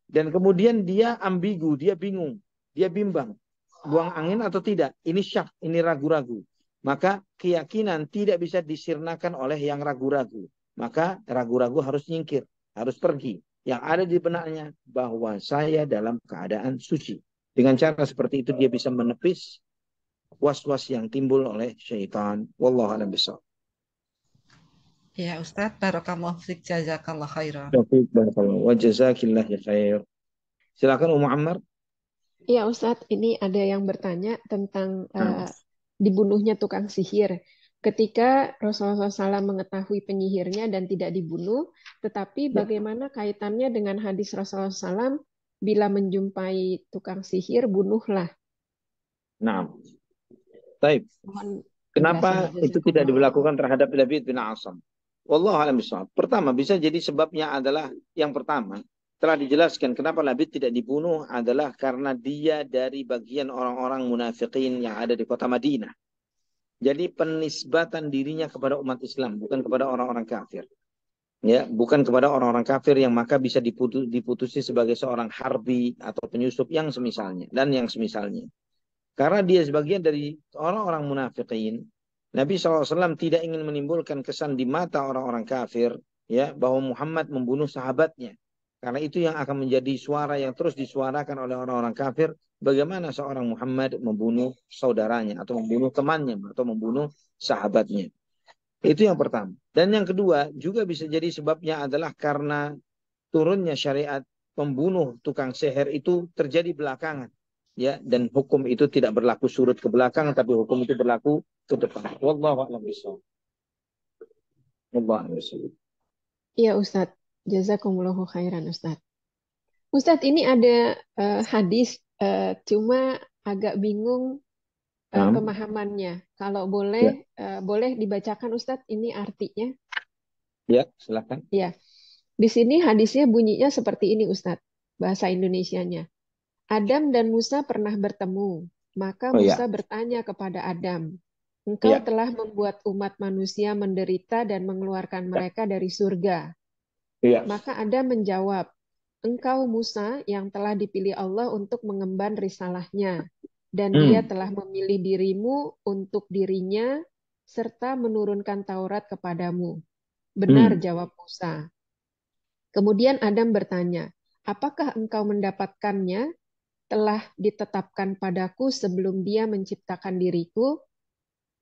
Dan kemudian dia ambigu, dia bingung, dia bimbang, buang angin atau tidak. Ini syak, ini ragu-ragu. Maka keyakinan tidak bisa disirnakan oleh yang ragu-ragu. Maka ragu-ragu harus nyingkir, harus pergi. Yang ada di benaknya bahwa saya dalam keadaan suci. Dengan cara seperti itu dia bisa menepis was-was yang timbul oleh syaitan. Wallahu a'lam bishawab. Ya Ustadz, barakallahu fiik, jazakallahu khairan. Wa jazakillahu khair. Silakan Ummu Ammar. Iya Ustadz, ini ada yang bertanya tentang dibunuhnya tukang sihir. Ketika Rasulullah SAW mengetahui penyihirnya dan tidak dibunuh, tetapi bagaimana kaitannya dengan hadis Rasulullah SAW bila menjumpai tukang sihir, bunuhlah. Nah, baik. Mohon Kenapa penjelasannya. itu tidak diberlakukan terhadap Labid bin Asam? Wallahu a'lam bishawab. Pertama, bisa jadi sebabnya adalah yang pertama, telah dijelaskan kenapa Labid tidak dibunuh adalah karena dia dari bagian orang-orang munafikin yang ada di kota Madinah. Jadi penisbatan dirinya kepada umat Islam, bukan kepada orang-orang kafir. Ya, bukan kepada orang-orang kafir yang maka bisa diputusi sebagai seorang harbi atau penyusup yang semisalnya dan yang semisalnya. Karena dia sebagian dari orang-orang munafikin, Nabi SAW tidak ingin menimbulkan kesan di mata orang-orang kafir, ya, bahwa Muhammad membunuh sahabatnya. Karena itu yang akan menjadi suara yang terus disuarakan oleh orang-orang kafir, bagaimana seorang Muhammad membunuh saudaranya, atau membunuh temannya, atau membunuh sahabatnya. Itu yang pertama. Dan yang kedua, juga bisa jadi sebabnya adalah karena turunnya syariat pembunuh tukang sihir itu terjadi belakangan. Ya, dan hukum itu tidak berlaku surut ke belakang, tapi hukum itu berlaku ke depan. Wallahu a'lam bishawab. Wallahu a'lam bishawab. Iya Ustadz, jazakumullahu khairan Ustadz. Ustadz ini ada hadis, cuma agak bingung pemahamannya. Kalau boleh, boleh dibacakan Ustadz ini artinya? Ya, silakan. Ya, di sini hadisnya bunyinya seperti ini Ustadz, bahasa Indonesianya. Adam dan Musa pernah bertemu, maka Musa bertanya kepada Adam, "Engkau telah membuat umat manusia menderita dan mengeluarkan mereka dari surga." Maka Adam menjawab, "Engkau Musa yang telah dipilih Allah untuk mengemban risalahnya, dan Dia telah memilih dirimu untuk dirinya, serta menurunkan Taurat kepadamu." "Benar," jawab Musa. Kemudian Adam bertanya, "Apakah engkau mendapatkannya? Telah ditetapkan padaku sebelum Dia menciptakan diriku?"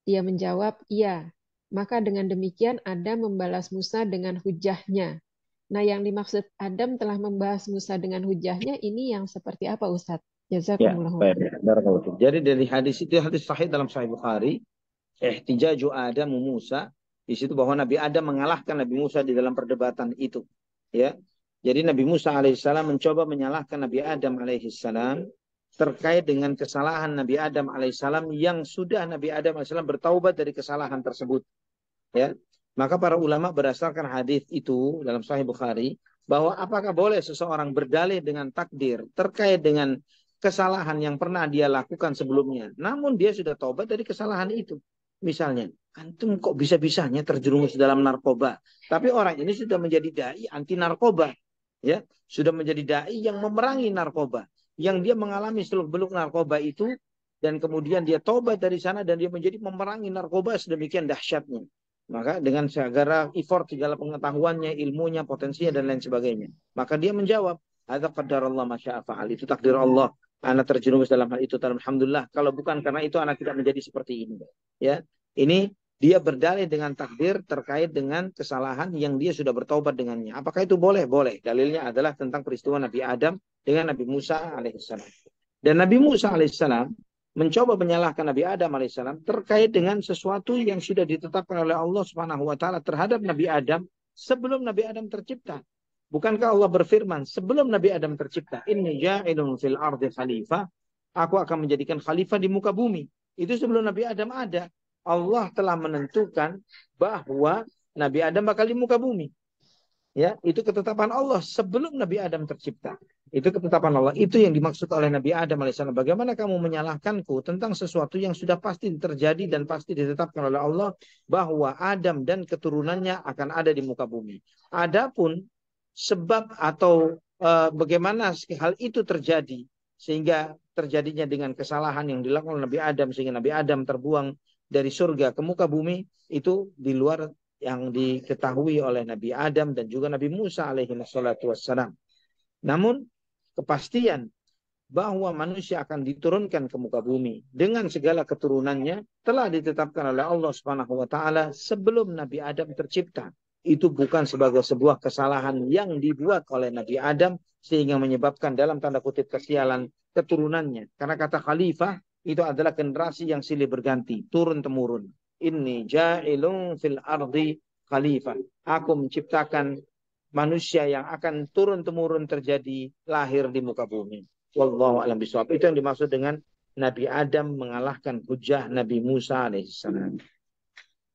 Dia menjawab, "Iya." Maka dengan demikian Adam membalas Musa dengan hujahnya. Nah, yang dimaksud Adam telah membahas Musa dengan hujahnya ini yang seperti apa, Ustadz? Jazakumullah. Jadi dari hadis itu, hadis sahih dalam Sahih Bukhari, ihtijaju Adam Musa, di situ bahwa Nabi Adam mengalahkan Nabi Musa di dalam perdebatan itu. Ya, jadi Nabi Musa alaihissalam mencoba menyalahkan Nabi Adam alaihissalam terkait dengan kesalahan Nabi Adam alaihissalam yang sudah Nabi Adam alaihissalam bertaubat dari kesalahan tersebut. Ya, maka para ulama berdasarkan hadis itu dalam Sahih Bukhari bahwa apakah boleh seseorang berdalih dengan takdir terkait dengan kesalahan yang pernah dia lakukan sebelumnya, namun dia sudah taubat dari kesalahan itu. Misalnya, antum kok bisa-bisanya terjerumus dalam narkoba, tapi orang ini sudah menjadi dai anti narkoba, ya, sudah menjadi dai yang memerangi narkoba, yang dia mengalami seluk-beluk narkoba itu, dan kemudian dia taubat dari sana dan dia menjadi memerangi narkoba sedemikian dahsyatnya. Maka dengan segala effort, segala pengetahuannya, ilmunya, potensinya, dan lain sebagainya, maka dia menjawab, "Hadza qadarullah masya fa'al." Itu takdir Allah. Anak terjerumus dalam hal itu. Alhamdulillah. Kalau bukan karena itu, anak tidak menjadi seperti ini. Ya, ini dia berdalih dengan takdir terkait dengan kesalahan yang dia sudah bertaubat dengannya. Apakah itu boleh? Boleh. Dalilnya adalah tentang peristiwa Nabi Adam dengan Nabi Musa alaihissalam. Dan Nabi Musa alaihissalam mencoba menyalahkan Nabi Adam alaihissalam terkait dengan sesuatu yang sudah ditetapkan oleh Allah Subhanahu wa taala terhadap Nabi Adam sebelum Nabi Adam tercipta. Bukankah Allah berfirman sebelum Nabi Adam tercipta, "Inni ja'ilun fil ardi khalifah." Aku akan menjadikan khalifah di muka bumi. Itu sebelum Nabi Adam ada. Allah telah menentukan bahwa Nabi Adam bakal di muka bumi. Ya, itu ketetapan Allah sebelum Nabi Adam tercipta. Itu ketetapan Allah. Itu yang dimaksud oleh Nabi Adam alaihissalam. Bagaimana kamu menyalahkanku tentang sesuatu yang sudah pasti terjadi dan pasti ditetapkan oleh Allah bahwa Adam dan keturunannya akan ada di muka bumi. Adapun sebab atau bagaimana hal itu terjadi sehingga terjadinya dengan kesalahan yang dilakukan oleh Nabi Adam sehingga Nabi Adam terbuang dari surga ke muka bumi, itu di luar yang diketahui oleh Nabi Adam dan juga Nabi Musa alaihi wassalatu wassalam. Namun kepastian bahwa manusia akan diturunkan ke muka bumi dengan segala keturunannya telah ditetapkan oleh Allah Subhanahu wa taala sebelum Nabi Adam tercipta. Itu bukan sebagai sebuah kesalahan yang dibuat oleh Nabi Adam sehingga menyebabkan dalam tanda kutip kesialan keturunannya. Karena kata khalifah itu adalah generasi yang silih berganti, turun temurun. Inni ja'ilun fil ardi khalifah. Aku menciptakan manusia yang akan turun-temurun terjadi lahir di muka bumi. Wallahu a'lam bishawab. Itu yang dimaksud dengan Nabi Adam mengalahkan hujah Nabi Musa alaihissalam.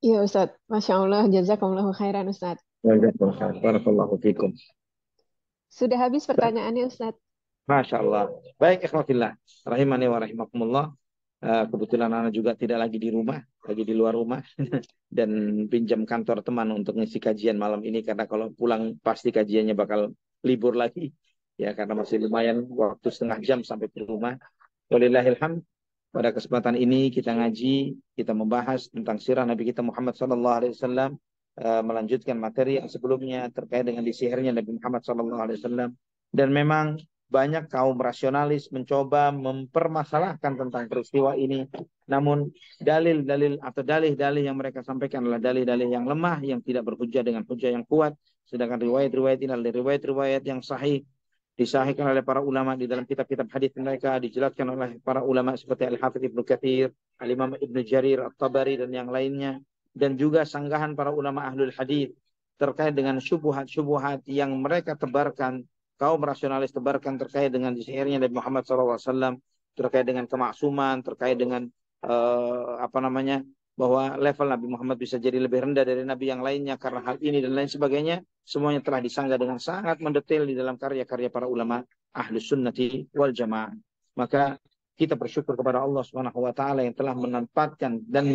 Iya Ustaz, Masya Allah, jazakumullahu khairan Ustaz. Barakallahu fikum. Sudah habis pertanyaannya Ustaz. Masya Allah. Baik, ikhwatillah. Rahimani wa rahimakumullah. Kebetulan anak juga tidak lagi di rumah, lagi di luar rumah. Dan pinjam kantor teman untuk ngisi kajian malam ini. Karena kalau pulang pasti kajiannya bakal libur lagi. Ya, karena masih lumayan waktu setengah jam sampai di rumah. Walillahilhamd. Pada kesempatan ini kita ngaji, kita membahas tentang sirah Nabi kita Muhammad SAW. Melanjutkan materi yang sebelumnya terkait dengan disihirnya Nabi Muhammad SAW. Dan memang banyak kaum rasionalis mencoba mempermasalahkan tentang peristiwa ini. Namun dalil-dalil atau dalih-dalih yang mereka sampaikan adalah dalih-dalih yang lemah, yang tidak berhujjah dengan hujjah yang kuat. Sedangkan riwayat-riwayat ini adalah riwayat-riwayat yang sahih, disahihkan oleh para ulama di dalam kitab-kitab hadis mereka, dijelaskan oleh para ulama seperti Al-Hafidz Ibnu Katsir, Al-Imam Ibnu Jarir At-Tabari dan yang lainnya, dan juga sanggahan para ulama ahlul hadis terkait dengan syubhat-syubhat yang mereka tebarkan, kaum rasionalis tebarkan terkait dengan disihirnya Nabi Muhammad SAW, terkait dengan kemaksuman, terkait dengan bahwa level Nabi Muhammad bisa jadi lebih rendah dari Nabi yang lainnya karena hal ini dan lain sebagainya. Semuanya telah disanggah dengan sangat mendetail di dalam karya-karya para ulama Ahlus Sunnati wal Jamaah. Maka kita bersyukur kepada Allah Subhanahu wa taala yang telah menempatkan dan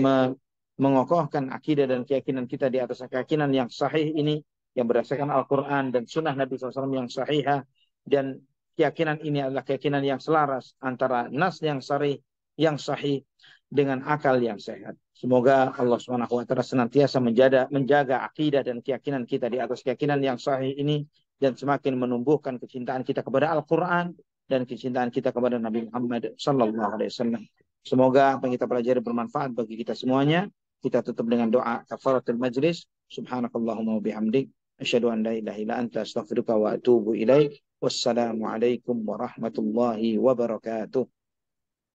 mengokohkan akidah dan keyakinan kita di atas keyakinan yang sahih ini, yang berdasarkan Al-Quran dan Sunnah Nabi SAW yang sahihah. Dan keyakinan ini adalah keyakinan yang selaras antara nas yang sahih dengan akal yang sehat. Semoga Allah SWT senantiasa menjaga akidah dan keyakinan kita di atas keyakinan yang sahih ini, dan semakin menumbuhkan kecintaan kita kepada Al-Quran dan kecintaan kita kepada Nabi Muhammad SAW. Semoga apa yang kita pelajari bermanfaat bagi kita semuanya. Kita tutup dengan doa kafaratul majlis. Subhanakallahumma wa bihamdik, asyhadu an la ilaha illa anta, astaghfiruka wa atubu ilaik. Wassalamualaikum warahmatullahi wabarakatuh.